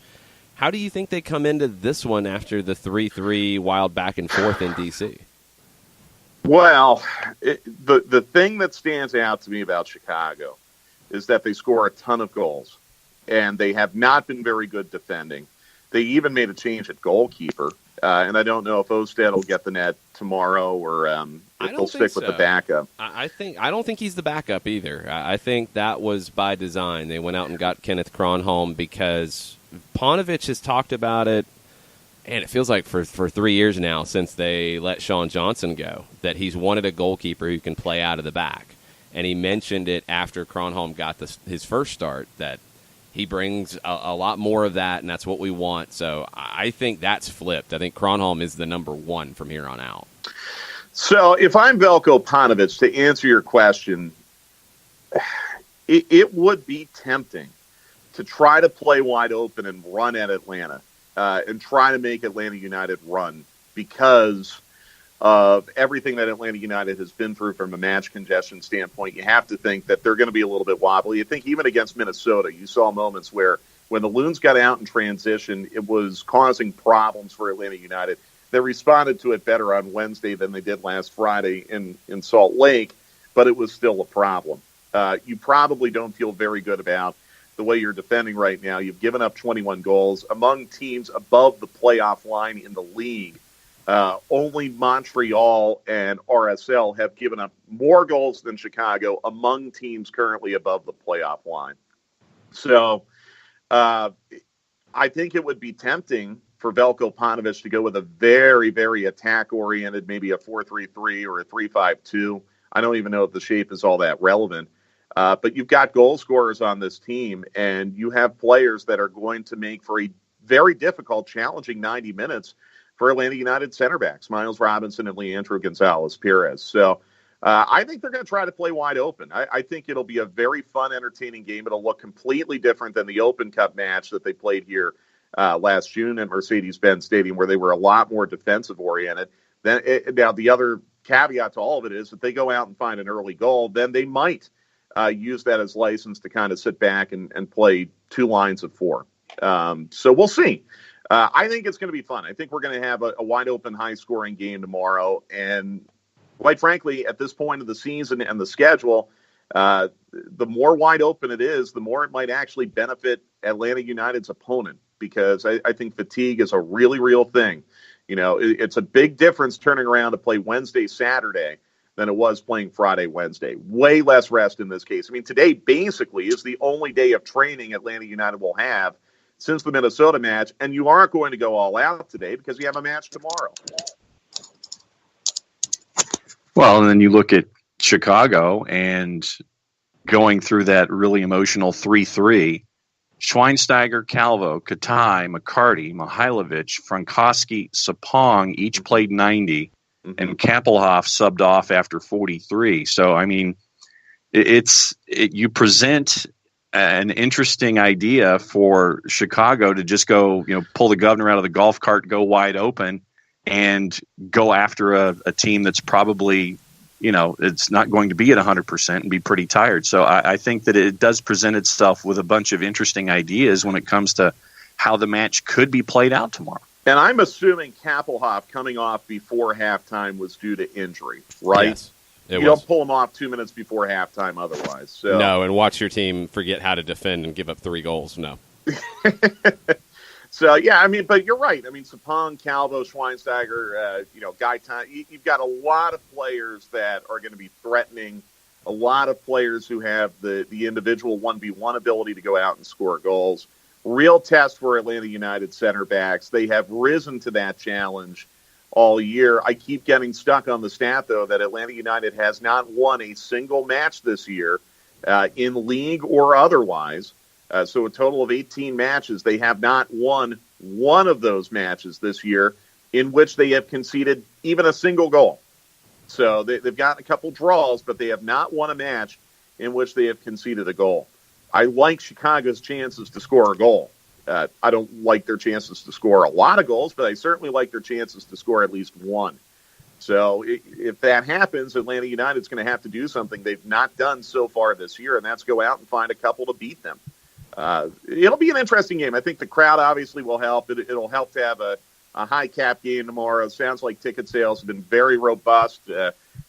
How do you think they come into this one after the 3-3 wild back and forth in D.C.? Well, the thing that stands out to me about Chicago is that they score a ton of goals, and they have not been very good defending. They even made a change at goalkeeper, and I don't know if Osted will get the net tomorrow or if they'll stick with the backup. I don't think he's the backup either. I think that was by design. They went out and got Kenneth Kronholm because Paunovic has talked about it, and it feels like for 3 years now since they let Sean Johnson go, that he's wanted a goalkeeper who can play out of the back. And he mentioned it after Kronholm got his first start, that he brings a lot more of that, and that's what we want. So I think that's flipped. I think Kronholm is the number one from here on out. So if I'm Veljko Paunovic, to answer your question, it would be tempting to try to play wide open and run at Atlanta and try to make Atlanta United run because of everything that Atlanta United has been through from a match congestion standpoint. You have to think that they're going to be a little bit wobbly. You think even against Minnesota, you saw moments where when the Loons got out in transition, it was causing problems for Atlanta United. They responded to it better on Wednesday than they did last Friday in Salt Lake, but it was still a problem. You probably don't feel very good about the way you're defending right now. You've given up 21 goals. Among teams above the playoff line in the league, only Montreal and RSL have given up more goals than Chicago among teams currently above the playoff line. So I think it would be tempting for Veljko Paunovic to go with a very, very attack-oriented, maybe a 4-3-3 or a 3-5-2. I don't even know if the shape is all that relevant. But you've got goal scorers on this team, and you have players that are going to make for a very difficult, challenging 90 minutes for Atlanta United center backs, Miles Robinson and Leandro Gonzalez-Perez. So I think they're going to try to play wide open. I think it'll be a very fun, entertaining game. It'll look completely different than the Open Cup match that they played here last June at Mercedes-Benz Stadium, where they were a lot more defensive-oriented. Now, the other caveat to all of it is that they go out and find an early goal, then they might use that as license to kind of sit back and play two lines of four. So we'll see. I think it's going to be fun. I think we're going to have a wide-open, high-scoring game tomorrow. And quite frankly, at this point of the season and the schedule, the more wide open it is, the more it might actually benefit Atlanta United's opponent, because I think fatigue is a really real thing. You know, it's a big difference turning around to play Wednesday, Saturday than it was playing Friday, Wednesday. Way less rest in this case. I mean, today basically is the only day of training Atlanta United will have since the Minnesota match, and you aren't going to go all out today because you have a match tomorrow. Well, and then you look at Chicago and going through that really emotional 3-3, Schweinsteiger, Calvo, Katai, McCarty, Mihailovic, Frankowski, Sapong each played 90, and Kappelhoff subbed off after 43. So, I mean, you present an interesting idea for Chicago to just go, pull the governor out of the golf cart, go wide open, and go after a team that's probably, it's not going to be at 100% and be pretty tired. So I think that it does present itself with a bunch of interesting ideas when it comes to how the match could be played out tomorrow. And I'm assuming Kappelhoff coming off before halftime was due to injury, right? Yes, you don't pull him off 2 minutes before halftime otherwise. So. No, and watch your team forget how to defend and give up 3 goals. No. So, yeah, I mean, but you're right. I mean, Sapong, Calvo, Schweinsteiger, Gaitan, you've got a lot of players that are going to be threatening, a lot of players who have the individual 1v1 ability to go out and score goals. Real test for Atlanta United center backs. They have risen to that challenge all year. I keep getting stuck on the stat, though, that Atlanta United has not won a single match this year in league or otherwise. So a total of 18 matches. They have not won one of those matches this year in which they have conceded even a single goal. So they've gotten a couple draws, but they have not won a match in which they have conceded a goal. I like Chicago's chances to score a goal. I don't like their chances to score a lot of goals, but I certainly like their chances to score at least one. So if that happens, Atlanta United's going to have to do something they've not done so far this year, and that's go out and find a couple to beat them. It'll be an interesting game. I think the crowd obviously will help. It'll help to have a high cap game tomorrow. Sounds like ticket sales have been very robust.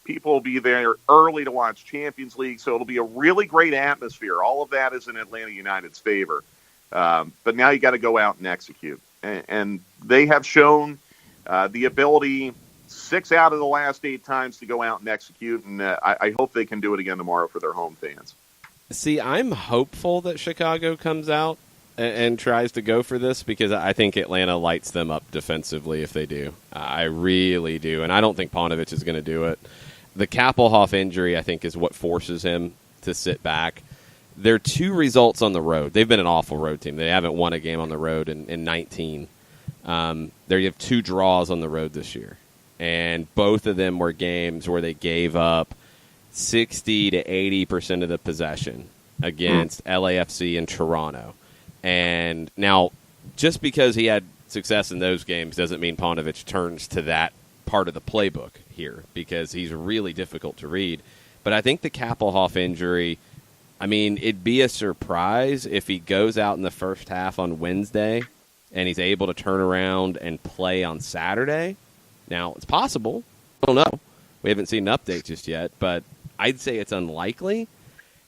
People will be there early to watch Champions League, so it'll be a really great atmosphere. All of that is in Atlanta United's favor. But now you got to go out and execute. And they have shown the ability 6 out of the last 8 times to go out and execute, and I hope they can do it again tomorrow for their home fans. See, I'm hopeful that Chicago comes out and tries to go for this, because I think Atlanta lights them up defensively if they do. I really do, and I don't think Paunovic is going to do it. The Kappelhoff injury, I think, is what forces him to sit back. Their 2 results on the road. They've been an awful road team. They haven't won a game on the road in 19. There you have 2 draws on the road this year, and both of them were games where they gave up 60 to 80% of the possession against LAFC and Toronto. And now, just because he had success in those games doesn't mean Paunovic turns to that part of the playbook here, because he's really difficult to read. But I think the Kappelhoff injury, I mean, it'd be a surprise if he goes out in the first half on Wednesday and he's able to turn around and play on Saturday. Now, it's possible. I don't know. We haven't seen an update just yet, but I'd say it's unlikely.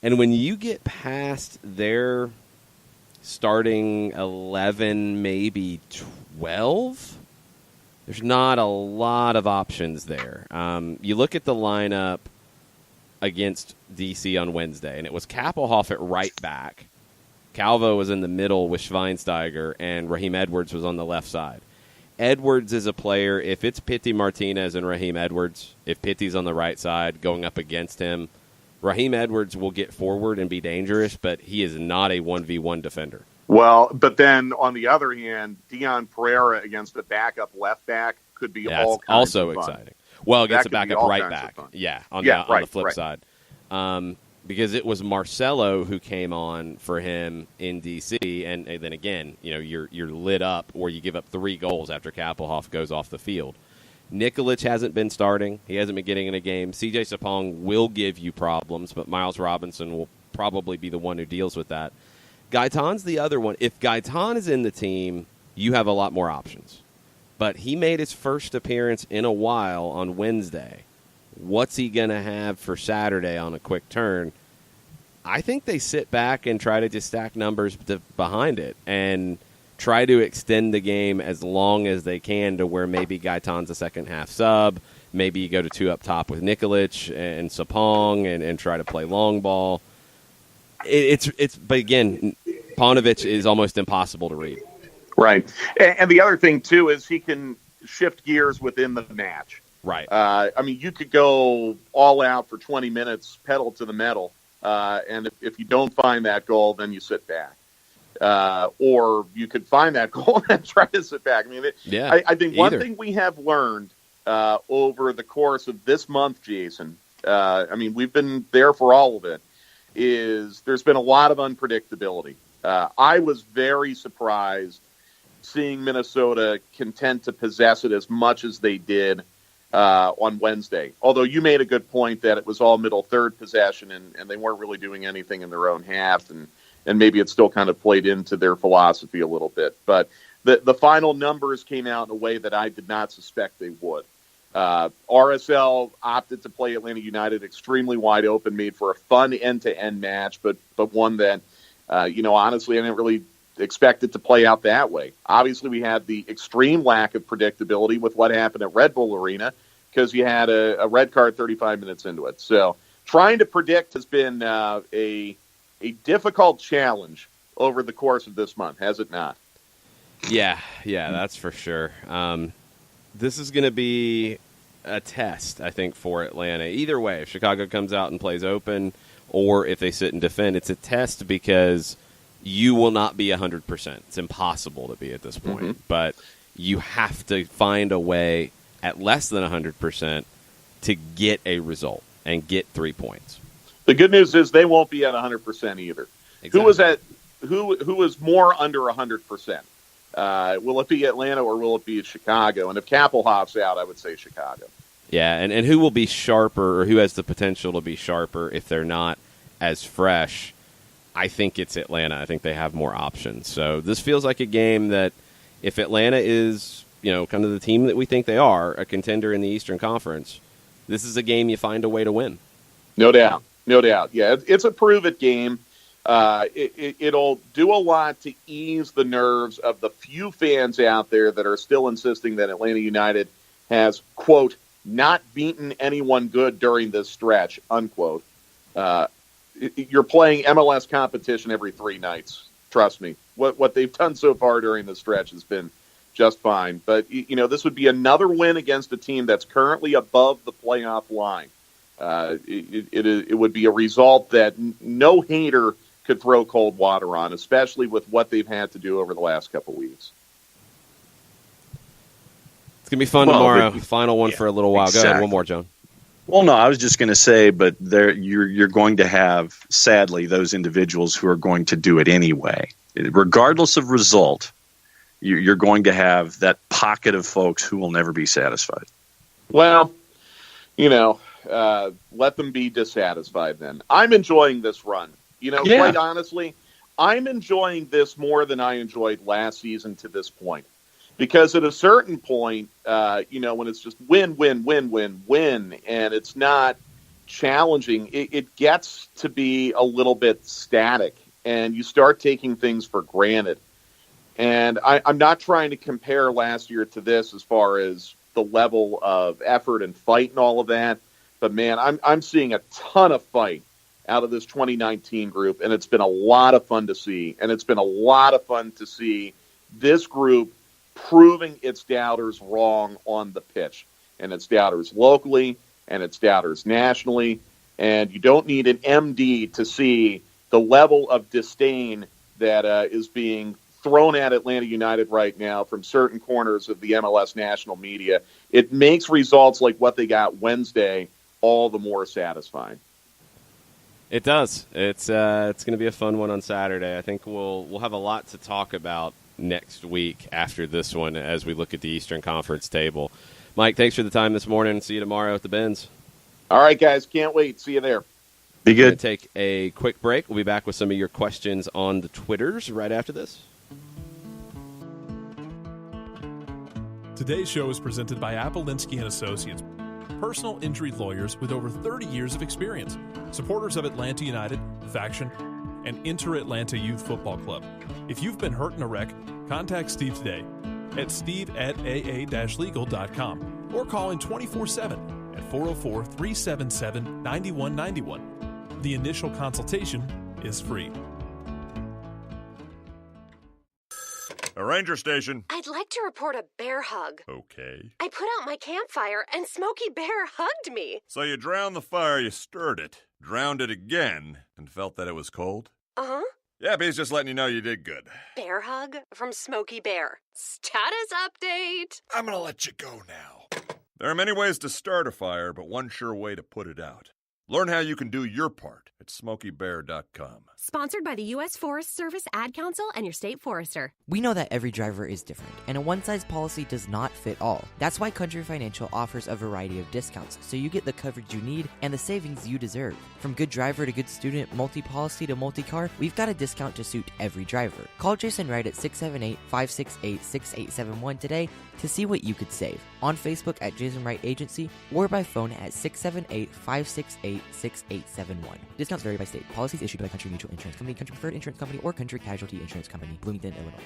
And when you get past their starting 11, maybe 12. There's not a lot of options there. You look at the lineup against DC on Wednesday, and it was Kappelhoff at right back. Calvo was in the middle with Schweinsteiger, and Raheem Edwards was on the left side. Edwards is a player, if it's Pity Martinez and Raheem Edwards, if Pity's on the right side going up against him, Raheem Edwards will get forward and be dangerous, but he is not a 1v1 defender. Well, but then on the other hand, Dion Pereira against a backup left back could be all kinds also of fun. exciting. Well, against That a could be backup all right kinds of back. fun. Yeah, on Right, the flip right. side. Because it was Marcelo who came on for him in DC, and then again, you're lit up, or you give up 3 goals after Kappelhoff goes off the field. Nikolic hasn't been starting. He hasn't been getting in a game. CJ Sapong will give you problems, but Miles Robinson will probably be the one who deals with that. Gaitan's the other one. If Gaitan is in the team, you have a lot more options. But he made his first appearance in a while on Wednesday. What's he going to have for Saturday on a quick turn? I think they sit back and try to just stack numbers behind it and try to extend the game as long as they can to where maybe Gaitan's a second-half sub. Maybe you go to 2 up top with Nikolic and Sapong and try to play long ball. But again, Paunovic is almost impossible to read. Right. And the other thing, too, is he can shift gears within the match. Right. You could go all out for 20 minutes, pedal to the metal, and if you don't find that goal, then you sit back. Or you could find that goal and try to sit back. I think one thing we have learned over the course of this month, Jason, we've been there for all of it, is there's been a lot of unpredictability. I was very surprised seeing Minnesota content to possess it as much as they did on Wednesday. Although you made a good point that it was all middle third possession and they weren't really doing anything in their own half, and maybe it still kind of played into their philosophy a little bit. But the final numbers came out in a way that I did not suspect they would. RSL opted to play Atlanta United extremely wide open, made for a fun end-to-end match, but one that, honestly, I didn't really expect it to play out that way. Obviously, we had the extreme lack of predictability with what happened at Red Bull Arena because you had a red card 35 minutes into it. So trying to predict has been a difficult challenge over the course of this month, has it not? Yeah, that's for sure. This is going to be a test, I think, for Atlanta. Either way, if Chicago comes out and plays open or if they sit and defend, it's a test because you will not be 100%. It's impossible to be at this point. Mm-hmm. But you have to find a way at less than 100% to get a result and get 3 points. The good news is they won't be at 100% either. Exactly. Who is more under 100%? Will it be Atlanta or will it be Chicago? And if Kappelhoff's out, I would say Chicago. Yeah, and who will be sharper or who has the potential to be sharper if they're not as fresh? I think it's Atlanta. I think they have more options. So this feels like a game that if Atlanta is, kind of the team that we think they are, a contender in the Eastern Conference, this is a game you find a way to win. No doubt. Yeah, it's a prove-it game. It'll do a lot to ease the nerves of the few fans out there that are still insisting that Atlanta United has, quote, not beaten anyone good during this stretch, unquote. You're playing MLS competition every 3 nights. Trust me. What they've done so far during the stretch has been just fine. But, this would be another win against a team that's currently above the playoff line. It would be a result that no hater could throw cold water on, especially with what they've had to do over the last couple weeks. It's going to be fun tomorrow. Final one for a little while. Exactly. Go ahead. One more, John. Well, no, I was just going to say, but you're going to have, sadly, those individuals who are going to do it anyway. Regardless of result, you're going to have that pocket of folks who will never be satisfied. Well, let them be dissatisfied then. I'm enjoying this run. Quite honestly, I'm enjoying this more than I enjoyed last season to this point. Because at a certain point, when it's just win, and it's not challenging, it gets to be a little bit static. and you start taking things for granted. And I'm not trying to compare last year to this as far as the level of effort and fight and all of that. But, man, I'm seeing a ton of fight out of this 2019 group, and it's been a lot of fun to see. And it's been a lot of fun to see this group proving its doubters wrong on the pitch. And its doubters locally, and its doubters nationally. And you don't need an MD to see the level of disdain that is being thrown at Atlanta United right now from certain corners of the MLS national media. It makes results like what they got Wednesday all the more satisfying. It does. It's going to be a fun one on Saturday. I think we'll have a lot to talk about next week after this one as we look at the Eastern Conference table. Mike, thanks for the time this morning. See you tomorrow at the Benz. All right, guys. Can't wait. See you there. Be good. Take a quick break. We'll be back with some of your questions on the Twitters right after this. Today's show is presented by Appolinsky & Associates, personal injury lawyers with over 30 years of experience, supporters of Atlanta United, Faction, and Inter-Atlanta Youth Football Club. If you've been hurt in a wreck, contact Steve today at steve@aa-legal.com or call in 24/7 at 404-377-9191. The initial consultation is free. A ranger station. I'd like to report a bear hug. Okay. I put out my campfire and Smokey Bear hugged me. So you drowned the fire, you stirred it, drowned it again, and felt that it was cold? Uh-huh. Yeah, he's just letting you know you did good. Bear hug from Smokey Bear. Status update. I'm gonna let you go now. There are many ways to start a fire, but one sure way to put it out. Learn how you can do your part at SmokeyBear.com. Sponsored by the U.S. Forest Service Ad Council and your state forester. We know that every driver is different, and a one-size policy does not fit all. That's why Country Financial offers a variety of discounts, so you get the coverage you need and the savings you deserve. From good driver to good student, multi-policy to multi-car, we've got a discount to suit every driver. Call Jason Wright at 678-568-6871 today to see what you could save. On Facebook at Jason Wright Agency or by phone at 678-568-6871. Discounts vary by state. Policies issued by Country Mutual Insurance Company, Country Preferred Insurance Company, or Country Casualty Insurance Company, Bloomington, Illinois.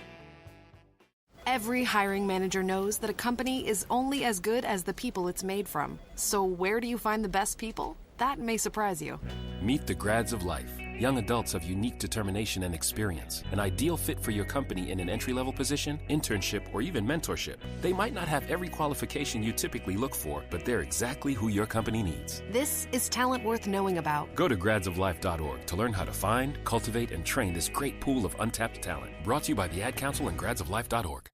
Every hiring manager knows that a company is only as good as the people it's made from. So where do you find the best people? That may surprise you. Meet the grads of life. Young adults of unique determination and experience. An ideal fit for your company in an entry-level position, internship, or even mentorship. They might not have every qualification you typically look for, but they're exactly who your company needs. This is talent worth knowing about. Go to gradsoflife.org to learn how to find, cultivate, and train this great pool of untapped talent. Brought to you by the Ad Council and gradsoflife.org.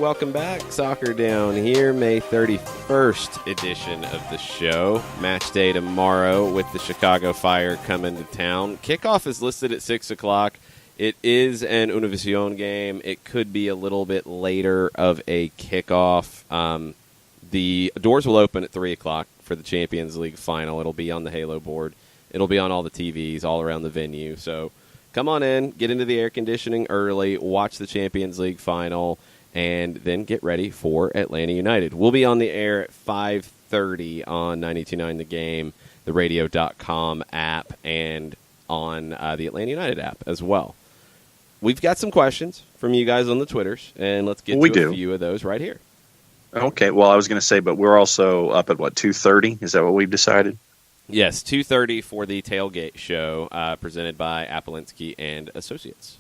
Welcome back. Soccer Down here, May 31st edition of the show. Match day tomorrow with the Chicago Fire coming to town. Kickoff is listed at 6 o'clock. It is an Univision game. It could be a little bit later of a kickoff. The doors will open at 3 o'clock for the Champions League final. It'll be on the Halo board. It'll be on all the TVs all around the venue. So come on in, get into the air conditioning early, watch the Champions League final, and then get ready for Atlanta United. We'll be on the air at 5:30 on 92.9 The Game, the radio.com app, and on the Atlanta United app as well. We've got some questions from you guys on the Twitters, and let's get to a few of those right here. Okay, well, I was going to say, but we're also up at, 2:30? Is that what we've decided? Yes, 2:30 for the Tailgate Show presented by Appolinsky and Associates.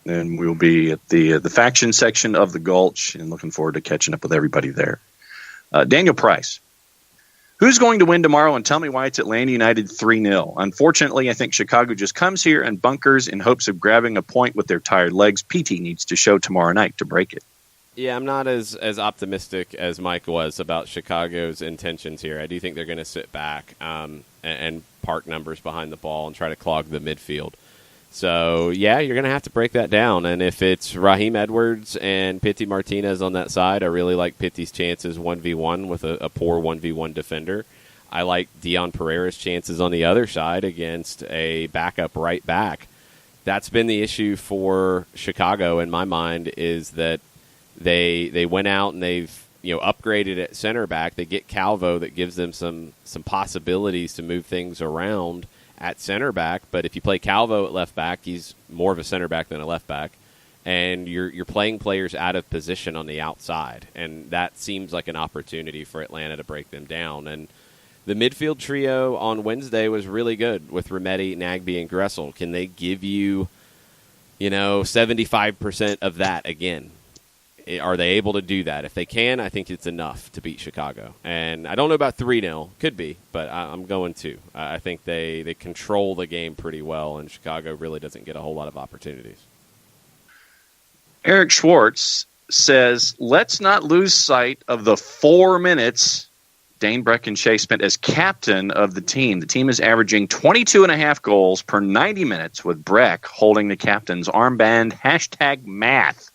And we'll be at the faction section of the Gulch, and looking forward to catching up with everybody there. Daniel Price. Who's going to win tomorrow, and tell me why it's Atlanta United 3-0? Unfortunately, I think Chicago just comes here and bunkers in hopes of grabbing a point with their tired legs. PT needs to show tomorrow night to break it. Yeah, I'm not as optimistic as Mike was about Chicago's intentions here. I do think they're going to sit back and park numbers behind the ball and try to clog the midfield. So, yeah, you're going to have to break that down. And if it's Raheem Edwards and Pity Martinez on that side, I really like Pity's chances 1v1 with a poor 1v1 defender. I like Dion Pereira's chances on the other side against a backup right back. That's been the issue for Chicago, in my mind, is that they went out and they've upgraded at center back. They get Calvo that gives them some possibilities to move things around at center back. But if you play Calvo at left back, he's more of a center back than a left back. And you're playing players out of position on the outside. And that seems like an opportunity for Atlanta to break them down. And the midfield trio on Wednesday was really good with Remedi, Nagbe, and Gressel. Can they give you, 75% of that again? Are they able to do that? If they can, I think it's enough to beat Chicago. And I don't know about 3-0. Could be, but I'm going 2. I think they control the game pretty well, and Chicago really doesn't get a whole lot of opportunities. Eric Schwartz says, let's not lose sight of the 4 minutes Dane Breckenshea spent as captain of the team. The team is averaging 22.5 goals per 90 minutes with Breck holding the captain's armband. #math.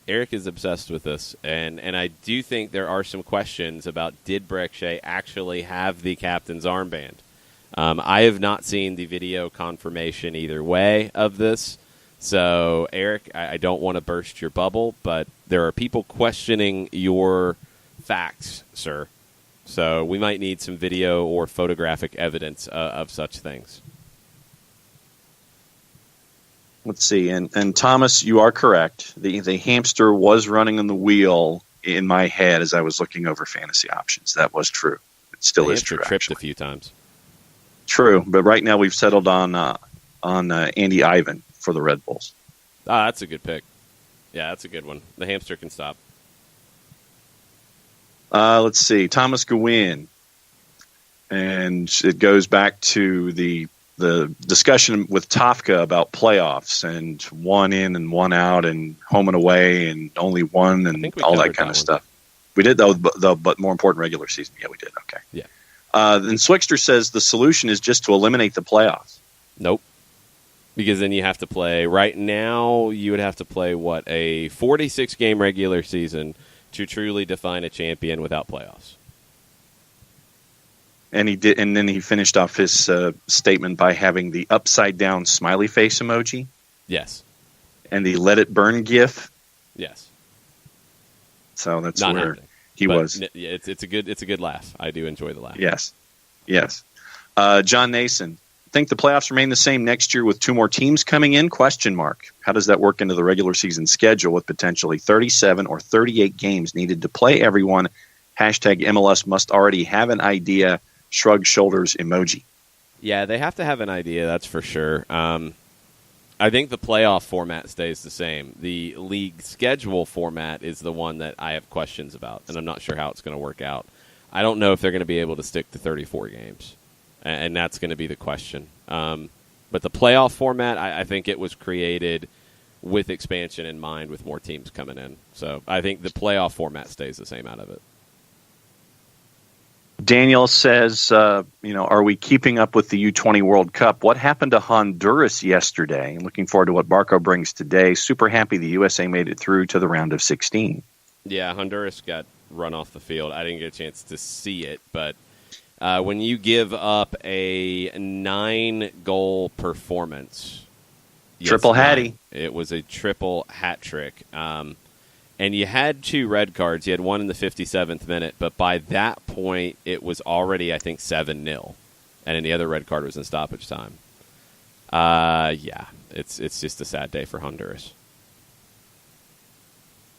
Eric is obsessed with this, and I do think there are some questions about did Breckenshea actually have the captain's armband. I have not seen the video confirmation either way of this. So, Eric, I don't want to burst your bubble, but there are people questioning your facts, sir. So we might need some video or photographic evidence of such things. Let's see. And Thomas, you are correct. The hamster was running on the wheel in my head as I was looking over fantasy options. That was true. It still is true. Tripped actually. A few times. True, but right now we've settled on Andy Ivan for the Red Bulls. That's a good pick. Yeah, that's a good one. The hamster can stop. Let's see. Thomas Gawin. And it goes back to the discussion with Tafka about playoffs and 1 in and 1 out and home and away and only one and all that kind of stuff. We did, though, but more important, regular season. Yeah, we did. Okay. Yeah. Then Swixter says the solution is just to eliminate the playoffs. Nope. Because then you have to play, right now, you would have to play, a 46-game regular season to truly define a champion without playoffs. And he did, and then he finished off his statement by having the upside-down smiley face emoji. Yes. And the let it burn gif. Yes. So that's Not where happening. He but was. It's a good laugh. I do enjoy the laugh. Yes. John Nason. Think the playoffs remain the same next year with 2 more teams coming in? ? How does that work into the regular season schedule with potentially 37 or 38 games needed to play everyone? #MLS must already have an idea. Shrug shoulders emoji. Yeah, they have to have an idea, that's for sure. I think the playoff format stays the same. The league schedule format is the one that I have questions about, and I'm not sure how it's going to work out. I don't know if they're going to be able to stick to 34 games, and that's going to be the question. But the playoff format, I think it was created with expansion in mind, with more teams coming in. So I think the playoff format stays the same out of it. Daniel says, are we keeping up with the U20 World Cup? What happened to Honduras yesterday? I'm looking forward to what Barco brings today. Super happy the USA made it through to the round of 16. Yeah, Honduras got run off the field. I didn't get a chance to see it, but when you give up a 9-goal performance, triple hattie. It was a triple hat trick. And you had 2 red cards. You had one in the 57th minute, but by that point, it was already, I think, 7-0. And then the other red card was in stoppage time. It's just a sad day for Honduras.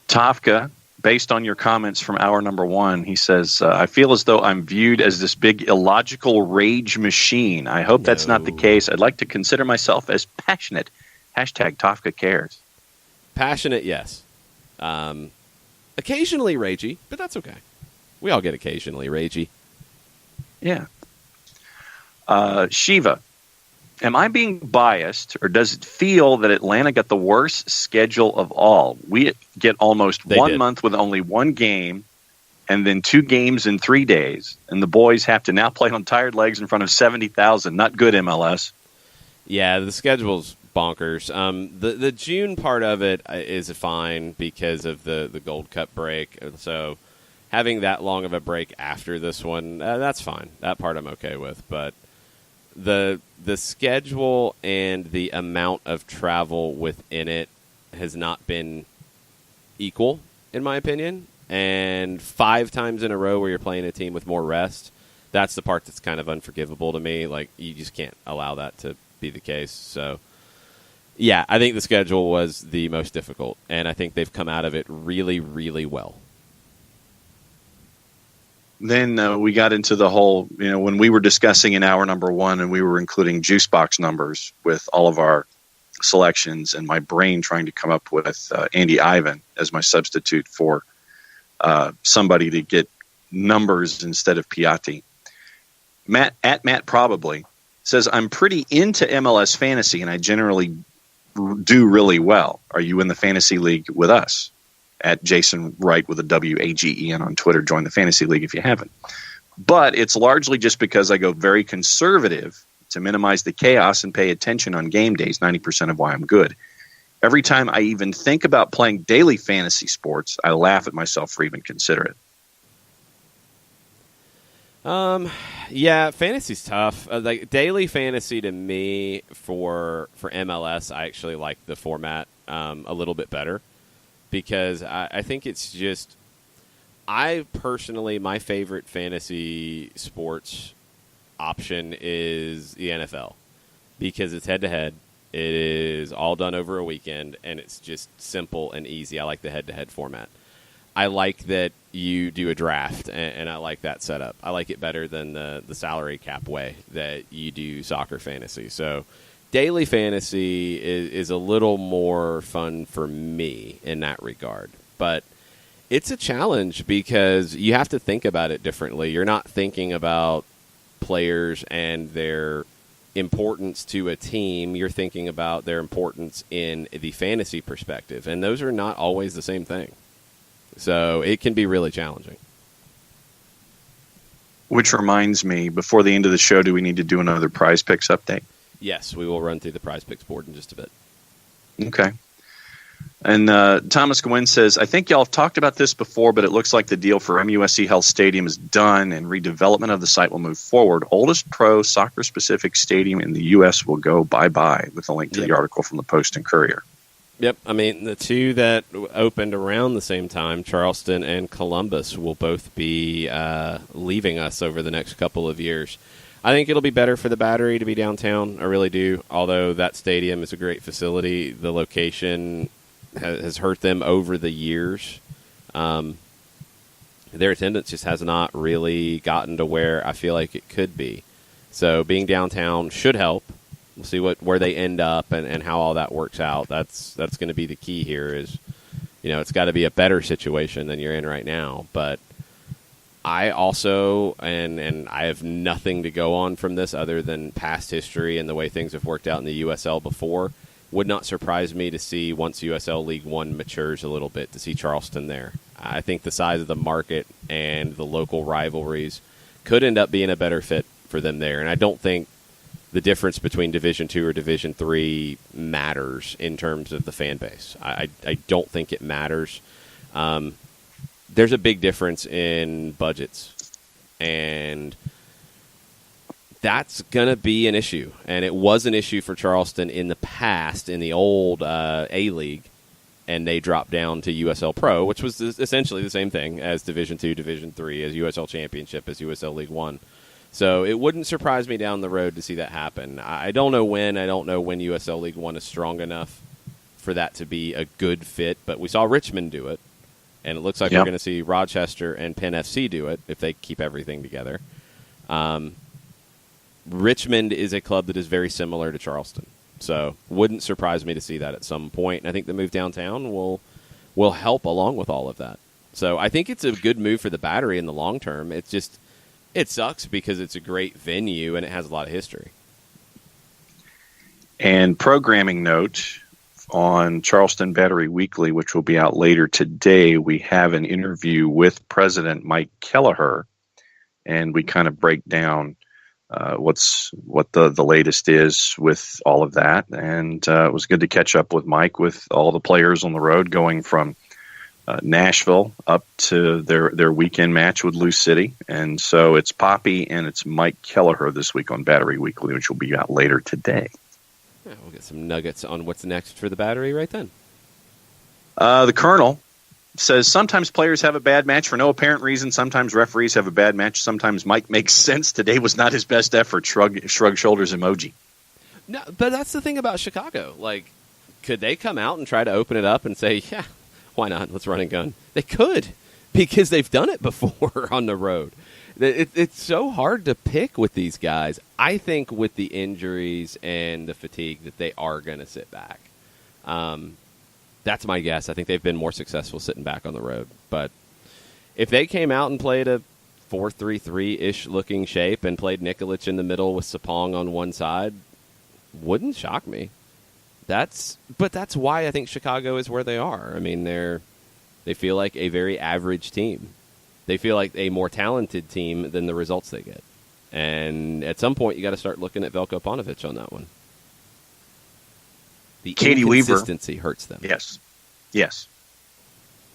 Tafka, based on your comments from hour number 1, he says, I feel as though I'm viewed as this big illogical rage machine. I hope that's not the case. I'd like to consider myself as passionate. #Tafka cares. Passionate, yes. Occasionally ragey, but that's okay. We all get occasionally ragey. Yeah. Shiva, am I being biased, or does it feel that Atlanta got the worst schedule of all? We get almost 1 month with only 1 game, and then 2 games in 3 days, and the boys have to now play on tired legs in front of 70,000. Not good, MLS. Yeah, the schedule's bonkers. The June part of it is fine because of the Gold Cup break. So having that long of a break after this one, that's fine. That part I'm okay with. But the schedule and the amount of travel within it has not been equal, in my opinion. and 5 times in a row where you're playing a team with more rest, that's the part that's kind of unforgivable to me. Like, you just can't allow that to be the case. So, yeah, I think the schedule was the most difficult, and I think they've come out of it really, really well. Then we got into the whole, when we were discussing in hour number 1 and we were including juice box numbers with all of our selections, and my brain trying to come up with Andy Ivan as my substitute for somebody to get numbers instead of Piatti. Matt Probably says, I'm pretty into MLS fantasy and I generally do really well. Are you in the fantasy league with us? At Jason Wright with a WAGEN on Twitter. Join the fantasy league if you haven't. But it's largely just because I go very conservative to minimize the chaos and pay attention on game days, 90% of why I'm good. Every time I even think about playing daily fantasy sports, I laugh at myself for even considering it. Yeah, fantasy's tough. Like daily fantasy to me for MLS, I actually like the format a little bit better. Because I think it's just, my favorite fantasy sports option is the NFL. Because it's head-to-head, it is all done over a weekend, and it's just simple and easy. I like the head-to-head format. I like that you do a draft, and I like that setup. I like it better than the salary cap way that you do soccer fantasy. So daily fantasy is a little more fun for me in that regard. But it's a challenge because you have to think about it differently. You're not thinking about players and their importance to a team. You're thinking about their importance in the fantasy perspective. And those are not always the same thing. So it can be really challenging. Which reminds me, before the end of the show, do we need to do another Prize Picks update? Yes, we will run through the Prize Picks board in just a bit. Okay. And Thomas Gwynn says, I think y'all have talked about this before, but it looks like the deal for MUSC Health Stadium is done and redevelopment of the site will move forward. Oldest pro soccer-specific stadium in the U.S. will go bye-bye, with a link to the article from the Post and Courier. Yep. I mean, the two that opened around the same time, Charleston and Columbus, will both be leaving us over the next couple of years. I think it'll be better for the Battery to be downtown. I really do. Although that stadium is a great facility, the location has hurt them over the years. Their attendance just has not really gotten to where I feel like it could be. So being downtown should help. We'll see where they end up and how all that works out. That's going to be the key here. Is it's got to be a better situation than you're in right now. But I also, and I have nothing to go on from this other than past history and the way things have worked out in the USL before, would not surprise me to see, once USL League One matures a little bit, to see Charleston there. I think the size of the market and the local rivalries could end up being a better fit for them there. And I don't think the difference between Division II or Division III matters in terms of the fan base. I don't think it matters. There's a big difference in budgets, and that's going to be an issue. And it was an issue for Charleston in the past, in the old A-League, and they dropped down to USL Pro, which was essentially the same thing as Division II, Division III, as USL Championship, as USL League One. So it wouldn't surprise me down the road to see that happen. I don't know when. I don't know when USL League One is strong enough for that to be a good fit, but we saw Richmond do it. And it looks like we're going to see Rochester and Penn FC do it if they keep everything together. Richmond is a club that is very similar to Charleston. So wouldn't surprise me to see that at some point. And I think the move downtown will help along with all of that. So I think it's a good move for the Battery in the long term. It's just, it sucks because it's a great venue and it has a lot of history. And programming note, on Charleston Battery Weekly, which will be out later today, we have an interview with President Mike Kelleher, and we kind of break down what the latest is with all of that. And it was good to catch up with Mike, with all the players on the road, going from Nashville up to their weekend match with Lou City. And so it's Poppy and it's Mike Kelleher this week on Battery Weekly, which will be out later today. Yeah, we'll get some nuggets on what's next for the Battery right then. The Colonel says sometimes players have a bad match for no apparent reason. Sometimes referees have a bad match. Sometimes Mike makes sense. Today was not his best effort. Shrug shoulders emoji. No, but that's the thing about Chicago. Like, could they come out and try to open it up and say, yeah, why not? Let's run and gun. They could, because they've done it before on the road. It's so hard to pick with these guys. I think with the injuries and the fatigue that they are going to sit back. That's my guess. I think they've been more successful sitting back on the road. But if they came out and played a 4-3-3-ish looking shape and played Nikolic in the middle with Sapong on one side, wouldn't shock me. But that's why I think Chicago is where they are. I mean, they feel like a very average team. They feel like a more talented team than the results they get. And at some point, you got to start looking at Veljko Paunovic on that one. The inconsistency hurts them. Yes.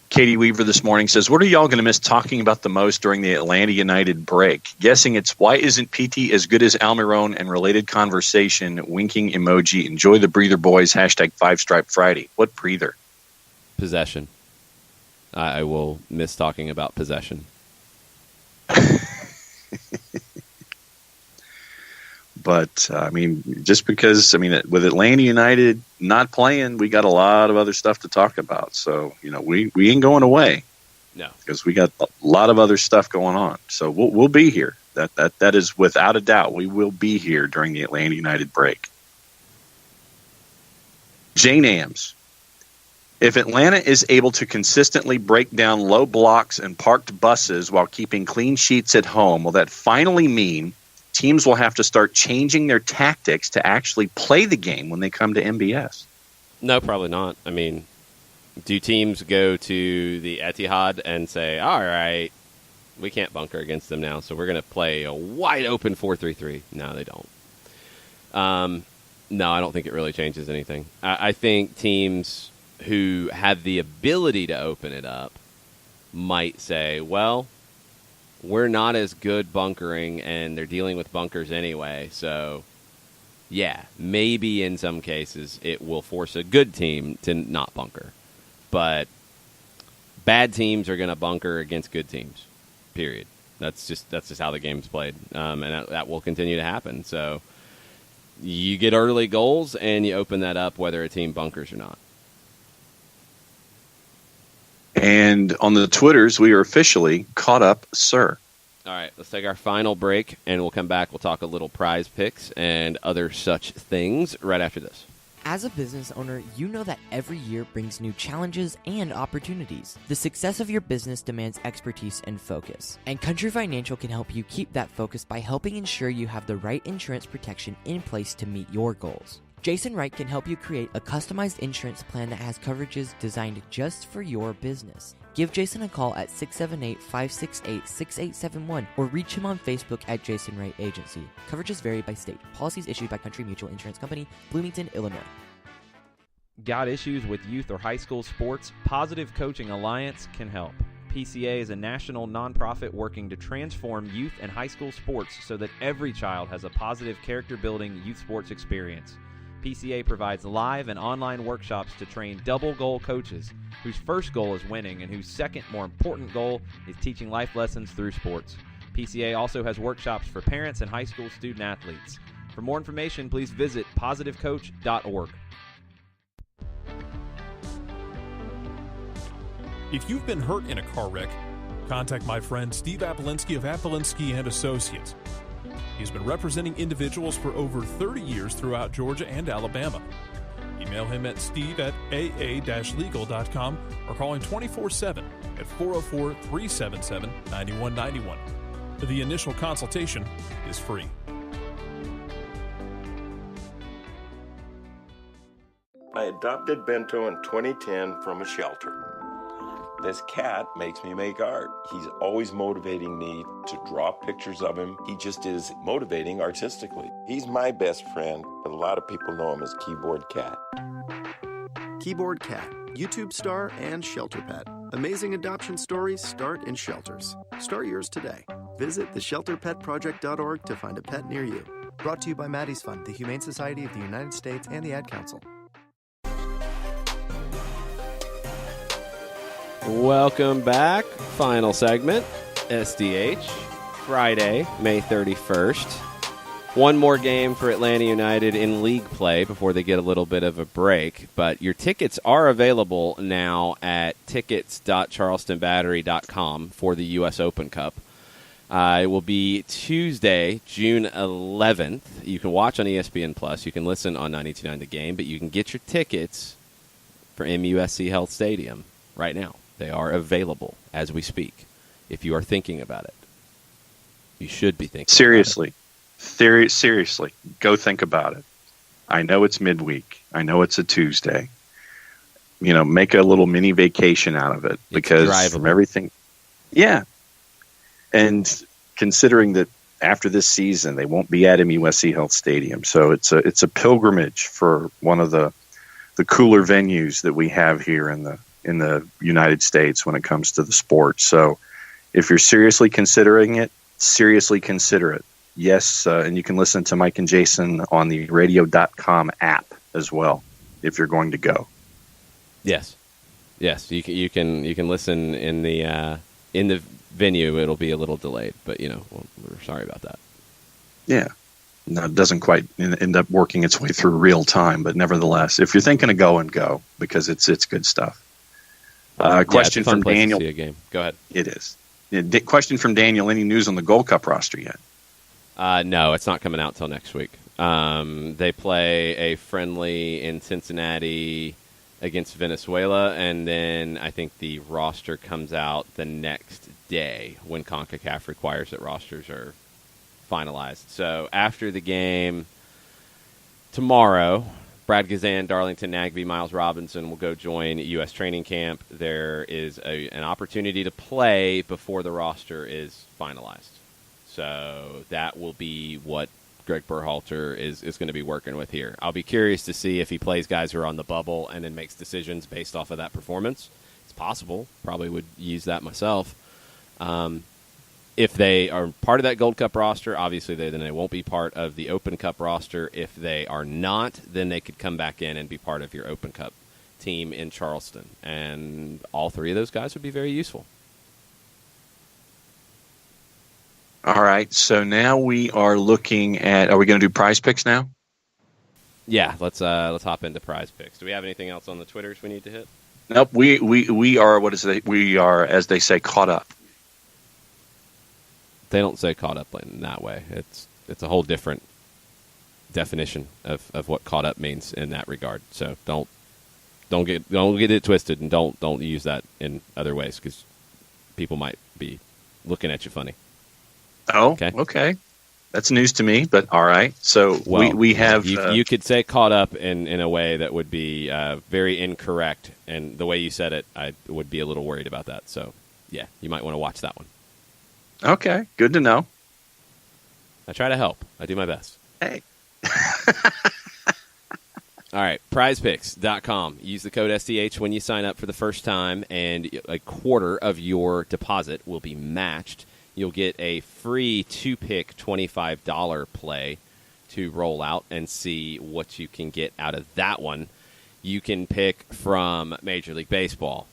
Katie Weaver this morning says, what are y'all going to miss talking about the most during the Atlanta United break? Guessing it's why isn't PT as good as Almiron and related conversation, winking emoji, enjoy the breather boys, hashtag 5-Stripe Friday. What breather? Possession. I will miss talking about possession. But, I mean, just because, with Atlanta United not playing, we got a lot of other stuff to talk about. So, we ain't going away. No. Because we got a lot of other stuff going on. So we'll be here. That is without a doubt. We will be here during the Atlanta United break. Jane Ames. If Atlanta is able to consistently break down low blocks and parked buses while keeping clean sheets at home, will that finally mean teams will have to start changing their tactics to actually play the game when they come to MBS? No, probably not. I mean, do teams go to the Etihad and say, all right, we can't bunker against them now, so we're going to play a wide-open 4-3-3? No, they don't. No, I don't think it really changes anything. I think teams who have the ability to open it up might say, well, we're not as good bunkering, and they're dealing with bunkers anyway. So, yeah, maybe in some cases it will force a good team to not bunker. But bad teams are going to bunker against good teams, period. That's just how the game's played, and that will continue to happen. So you get early goals, and you open that up whether a team bunkers or not. And on the Twitters, we are officially caught up, sir. All right, let's take our final break, and we'll come back. We'll talk a little prize picks and other such things right after this. As a business owner, you know that every year brings new challenges and opportunities. The success of your business demands expertise and focus. And Country Financial can help you keep that focus by helping ensure you have the right insurance protection in place to meet your goals. Jason Wright can help you create a customized insurance plan that has coverages designed just for your business. Give Jason a call at 678-568-6871 or reach him on Facebook at Jason Wright Agency. Coverages vary by state. Policies issued by Country Mutual Insurance Company, Bloomington, Illinois. Got issues with youth or high school sports? Positive Coaching Alliance can help. PCA is a national nonprofit working to transform youth and high school sports so that every child has a positive character-building youth sports experience. PCA provides live and online workshops to train double-goal coaches whose first goal is winning and whose second, more important goal is teaching life lessons through sports. PCA also has workshops for parents and high school student-athletes. For more information, please visit positivecoach.org. If you've been hurt in a car wreck, contact my friend Steve Apolinski of Apolinski & Associates. He's been representing individuals for over 30 years throughout Georgia and Alabama. Email him at steve@aa-legal.com or call him 24/7 at 404-377-9191. The initial consultation is free. I adopted Bento in 2010 from a shelter. This cat makes me make art. He's always motivating me to draw pictures of him. He just is motivating artistically. He's my best friend, but a lot of people know him as Keyboard Cat. Keyboard Cat, YouTube star and shelter pet. Amazing adoption stories start in shelters. Start yours today. Visit theshelterpetproject.org to find a pet near you. Brought to you by Maddie's Fund, the Humane Society of the United States, and the Ad Council. Welcome back. Final segment, SDH, Friday, May 31st. One more game for Atlanta United in league play before they get a little bit of a break. But your tickets are available now at tickets.charlestonbattery.com for the U.S. Open Cup. It will be Tuesday, June 11th. You can watch on ESPN+. You can listen on 92.9 The Game, but you can get your tickets for MUSC Health Stadium right now. They are available as we speak. If you are thinking about it, you should be thinking seriously. Seriously, go think about it. I know it's midweek. I know it's a Tuesday. Make a little mini vacation out of it because from everything. Yeah. And considering that after this season, they won't be at MUSC Health Stadium. So it's a pilgrimage for one of the cooler venues that we have here in the United States when it comes to the sport. So if you're seriously considering it, seriously consider it. Yes, and you can listen to Mike and Jason on the radio.com app as well if you're going to go. Yes. You can listen in the venue. It'll be a little delayed, but we're sorry about that. Yeah, no, it doesn't quite end up working its way through real time, but nevertheless, if you're thinking of go because it's good stuff. Question from Daniel. To see a game. Go ahead. It is. Question from Daniel. Any news on the Gold Cup roster yet? No, it's not coming out till next week. They play a friendly in Cincinnati against Venezuela, and then I think the roster comes out the next day when CONCACAF requires that rosters are finalized. So after the game tomorrow, Brad Gazan, Darlington Nagbe, Miles Robinson will go join U.S. training camp. There is an opportunity to play before the roster is finalized. So that will be what Greg Berhalter is going to be working with here. I'll be curious to see if he plays guys who are on the bubble and then makes decisions based off of that performance. It's possible. Probably would use that myself. If they are part of that Gold Cup roster, obviously then they won't be part of the Open Cup roster. If they are not, then they could come back in and be part of your Open Cup team in Charleston. And all three of those guys would be very useful. All right, so now we are looking at. Are we going to do prize picks now? Yeah, let's hop into prize picks. Do we have anything else on the Twitters we need to hit? Nope. We are we are, as they say, caught up. They don't say caught up in that way. It's a whole different definition of what caught up means in that regard. So don't get it twisted, and don't use that in other ways because people might be looking at you funny. Oh, okay. That's news to me, but all right. So we have... You could say caught up in a way that would be very incorrect, and the way you said it, I would be a little worried about that. So, yeah, you might want to watch that one. Okay, good to know. I try to help. I do my best. Hey. All right, prizepicks.com. Use the code SDH when you sign up for the first time, and a quarter of your deposit will be matched. You'll get a free two-pick $25 play to roll out and see what you can get out of that one. You can pick from Major League Baseball,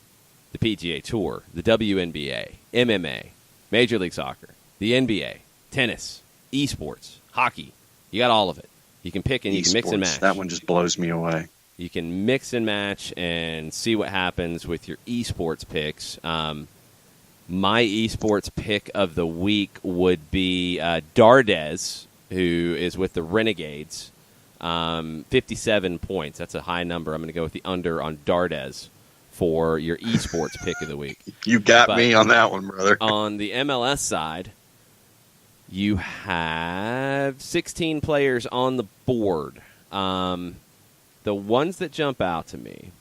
the PGA Tour, the WNBA, MMA, Major League Soccer, the NBA, tennis, esports, hockey. You got all of it. You can pick and you can mix and match. That one just blows me away. You can mix and match and see what happens with your esports picks. My esports pick of the week would be Dardez, who is with the Renegades. 57 points. That's a high number. I'm going to go with the under on Dardez for your esports pick of the week. You got me on that one, brother. On the MLS side, you have 16 players on the board. The ones that jump out to me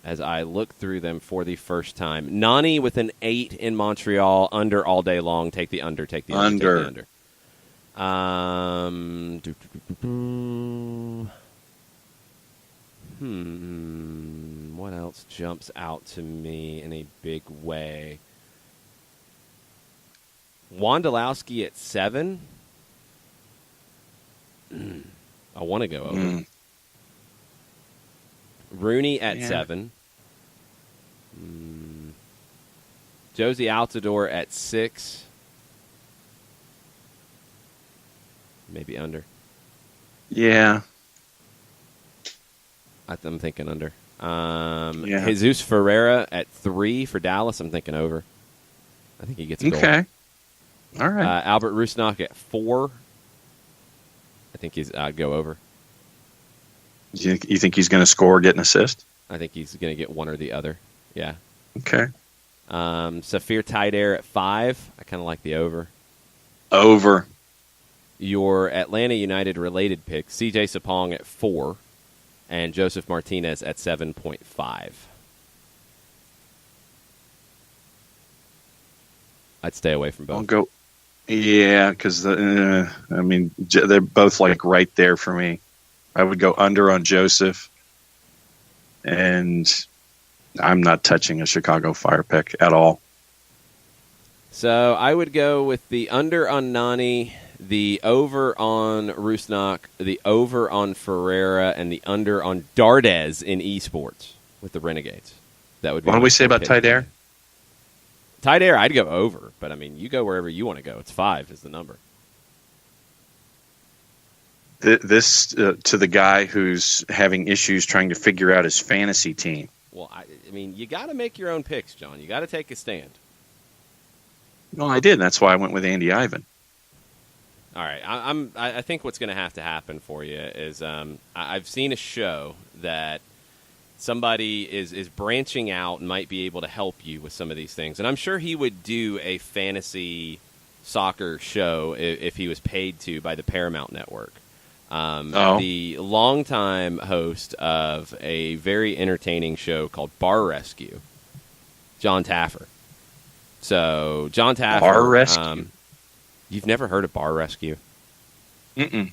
as I look through them for the first time. Nani with an 8 in Montreal, under all day long. Take the under, take the under, take the under. What else jumps out to me in a big way? Wondolowski at 7. I want to go over. Rooney at 7. Josie Altidore at 6. Maybe under. Yeah. I'm thinking under. Jesus Ferreira at 3 for Dallas. I'm thinking over. I think he gets a goal. Okay. All right. Albert Rusnak at 4. I think I'd go over. You think he's going to score or get an assist? I think he's going to get one or the other. Yeah. Okay. Safir Taider at 5. I kind of like the over. Over. Your Atlanta United related pick, CJ Sapong at 4, and Joseph Martinez at 7.5. I'd stay away from both. I'll go. Yeah, because they're both like right there for me. I would go under on Joseph, and I'm not touching a Chicago Fire pick at all. So I would go with the under on Nani, the over on Rusnak, the over on Ferreira, and the under on Dardez in esports with the Renegades. That would be. What do we say about Taider? Taider, I'd go over, but I mean, you go wherever you want to go. It's 5 is the number. This to the guy who's having issues trying to figure out his fantasy team. Well, I mean, you got to make your own picks, John. You got to take a stand. Well, I did. That's why I went with Andy Ivan. All right, I think what's going to happen for you is I've seen a show that somebody is branching out and might be able to help you with some of these things, and I'm sure he would do a fantasy soccer show if he was paid to by the Paramount Network. The longtime host of a very entertaining show called Bar Rescue, John Taffer. So John Taffer, Bar Rescue. You've never heard of Bar Rescue? Mm-mm.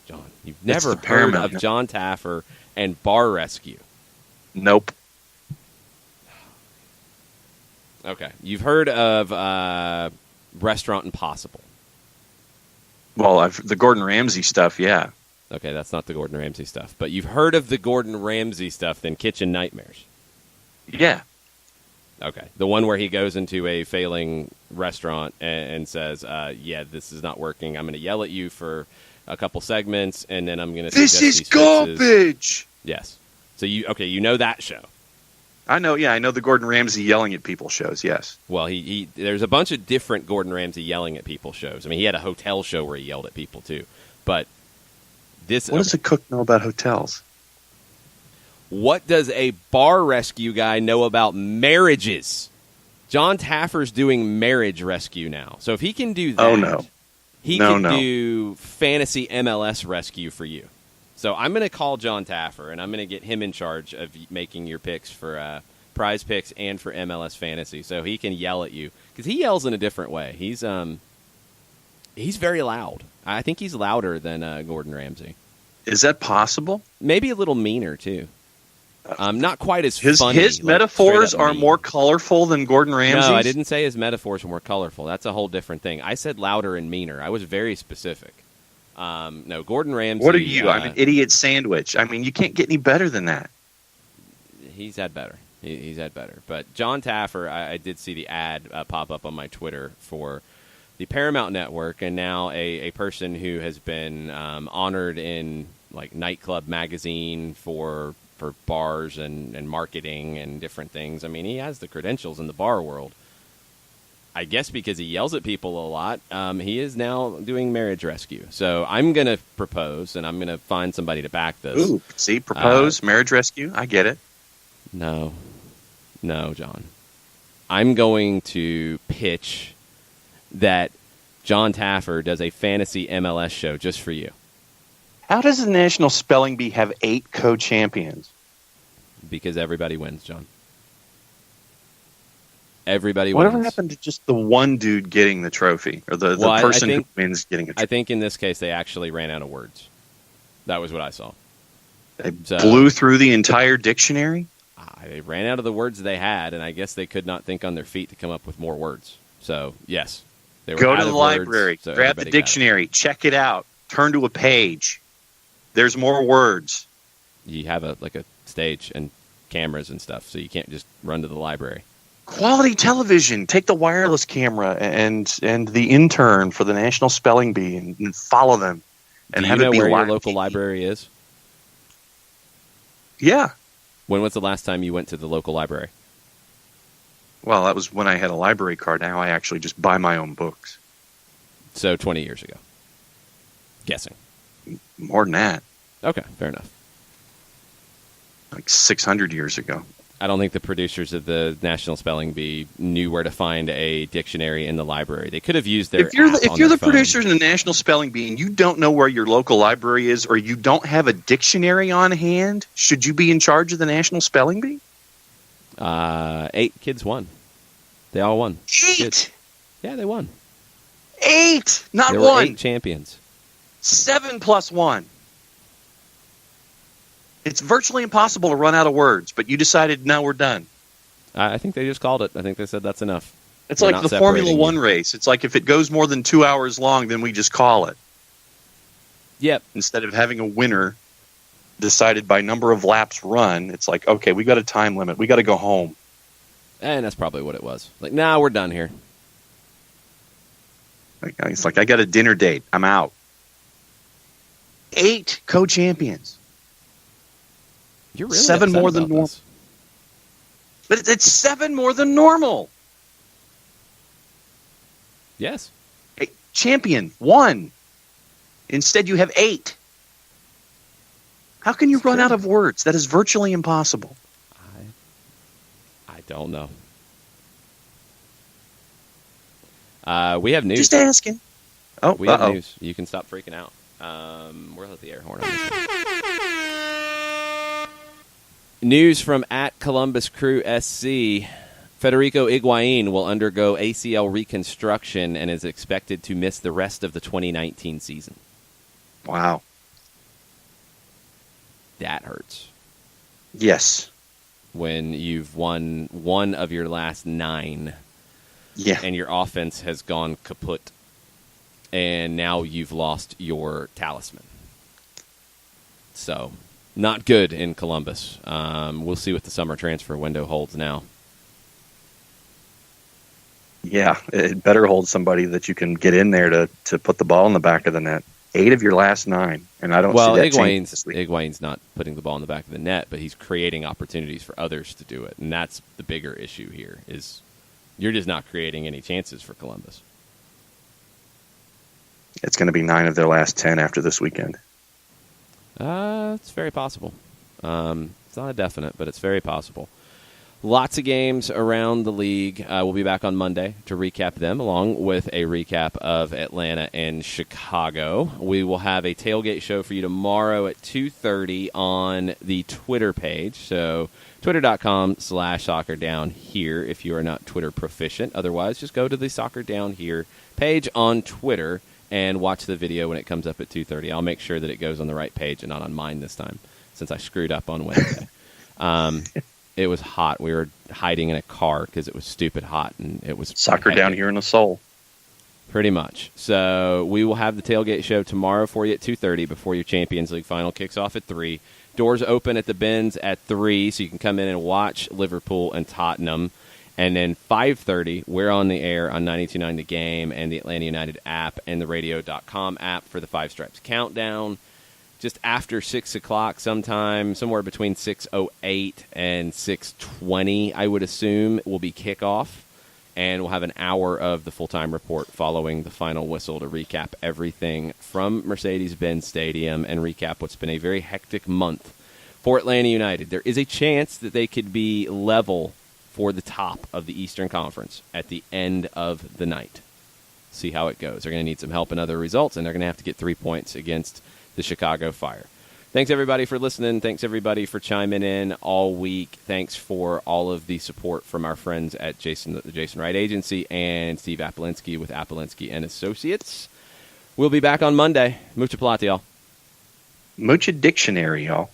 John. You've never heard of John Taffer and Bar Rescue? Nope. Okay. You've heard of Restaurant Impossible? Well, the Gordon Ramsay stuff, yeah. Okay, that's not the Gordon Ramsay stuff. But you've heard of the Gordon Ramsay stuff, then Kitchen Nightmares? Yeah. Okay. The one where he goes into a failing restaurant and says, yeah, this is not working. I'm going to yell at you for a couple segments, and then I'm going to This is garbage! Yes. So you know that show. I know the Gordon Ramsay yelling at people shows, yes. Well, he there's a bunch of different Gordon Ramsay yelling at people shows. I mean, he had a hotel show where he yelled at people, too. But this... What does a cook know about hotels? What does a bar rescue guy know about marriages? John Taffer's doing marriage rescue now. So if he can do that, he can do fantasy MLS rescue for you. So I'm going to call John Taffer, and I'm going to get him in charge of making your picks for prize picks and for MLS fantasy, so he can yell at you. Because he yells in a different way. He's very loud. I think he's louder than Gordon Ramsay. Is that possible? Maybe a little meaner, too. Not quite as funny. His metaphors are more colorful than Gordon Ramsay's? No, I didn't say his metaphors were more colorful. That's a whole different thing. I said louder and meaner. I was very specific. No, Gordon Ramsay... What are you? I'm an idiot sandwich. I mean, you can't get any better than that. He's had better. He's had better. But John Taffer, I did see the ad pop up on my Twitter for the Paramount Network, and now a person who has been honored in like Nightclub Magazine for bars and marketing and different things. I mean, he has the credentials in the bar world. I guess because he yells at people a lot, he is now doing marriage rescue. So I'm going to propose, and I'm going to find somebody to back this. Ooh, see, propose, marriage rescue. I get it. No, John. I'm going to pitch that John Taffer does a fantasy MLS show just for you. How does the National Spelling Bee have 8 co-champions? Because everybody wins, John. Everybody Whatever wins. happened to just the one dude getting the trophy? Or the person who wins getting a trophy? I think in this case they actually ran out of words. That was what I saw. They blew through the entire dictionary? They ran out of the words they had, and I guess they could not think on their feet to come up with more words. So, yes. They were Go out to the of library, words, so grab the dictionary, check it out, turn to a page. There's more words. You have a stage and cameras and stuff, so you can't just run to the library. Quality television. Take the wireless camera and the intern for the National Spelling Bee and follow them. And Do have you know it be where your live local TV. library is? Yeah. When was the last time you went to the local library? Well, that was when I had a library card. Now I actually just buy my own books. So 20 years ago. Guessing. More than that. Okay, fair enough. Like 600 years ago. I don't think the producers of the National Spelling Bee knew where to find a dictionary in the library. They could have used their If you're app the, on if you're their the phone. producers in the National Spelling Bee and you don't know where your local library is, or you don't have a dictionary on hand, should you be in charge of the National Spelling Bee? 8 kids won. They all won. 8? Kids. Yeah, they won. 8, not There were 1. 8 champions. 7 plus 1. It's virtually impossible to run out of words, but you decided, no, we're done. I think they just called it. I think they said that's enough. It's We're like not the Formula separating One you. race. It's like if it goes more than 2 hours long, then we just call it. Yep. Instead of having a winner decided by number of laps run, it's like, okay, we got a time limit. We got to go home. And that's probably what it was. Like, nah, we're done here. It's like, I got a dinner date. I'm out. 8 co-champions. You're really 7 upset more than about normal. this. But it's 7 more than normal. Yes. Hey, champion, 1. Instead, you have 8. How can you run out of words? That is virtually impossible. I don't know. We have news. Just asking. Oh, we have news. You can stop freaking out. We'll hit the air horn on this one. News from @ColumbusCrewSC. Federico Higuain will undergo ACL reconstruction and is expected to miss the rest of the 2019 season. Wow. That hurts. Yes. When you've won 1 of your last 9. Yeah. And your offense has gone kaput. And now you've lost your talisman. So, not good in Columbus. We'll see what the summer transfer window holds now. Yeah, it better hold somebody that you can get in there to put the ball in the back of the net. 8 of your last 9, and I don't see that changing this week. Higuain's not putting the ball in the back of the net, but he's creating opportunities for others to do it, and that's the bigger issue here. Is you're just not creating any chances for Columbus. It's going to be 9 of their last 10 after this weekend. It's very possible. It's not a definite, but it's very possible. Lots of games around the league. We'll be back on Monday to recap them, along with a recap of Atlanta and Chicago. We will have a tailgate show for you tomorrow at 2:30 on the Twitter page. So twitter.com/Soccer Down Here if you are not Twitter proficient. Otherwise, just go to the Soccer Down Here page on Twitter and watch the video when it comes up at 2:30. I'll make sure that it goes on the right page and not on mine this time, since I screwed up on Wednesday. It was hot. We were hiding in a car because it was stupid hot, and it was Soccer Down Here in the soul. Pretty much. So we will have the tailgate show tomorrow for you at 2:30 before your Champions League final kicks off at 3. Doors open at the Benz at 3, so you can come in and watch Liverpool and Tottenham. And then 5:30, we're on the air on 92.9 The Game and the Atlanta United app and the radio.com app for the Five Stripes Countdown. Just after 6 o'clock sometime, somewhere between 6:08 and 6:20, I would assume, will be kickoff. And we'll have an hour of the full-time report following the final whistle to recap everything from Mercedes-Benz Stadium and recap what's been a very hectic month for Atlanta United. There is a chance that they could be level for the top of the Eastern Conference at the end of the night. See how it goes. They're going to need some help in other results, and they're going to have to get 3 points against the Chicago Fire. Thanks, everybody, for listening. Thanks, everybody, for chiming in all week. Thanks for all of the support from our friends at the Jason Wright Agency and Steve Apolinsky with Apolinsky and Associates. We'll be back on Monday. Mucha plata, y'all. Mucha dictionary, y'all.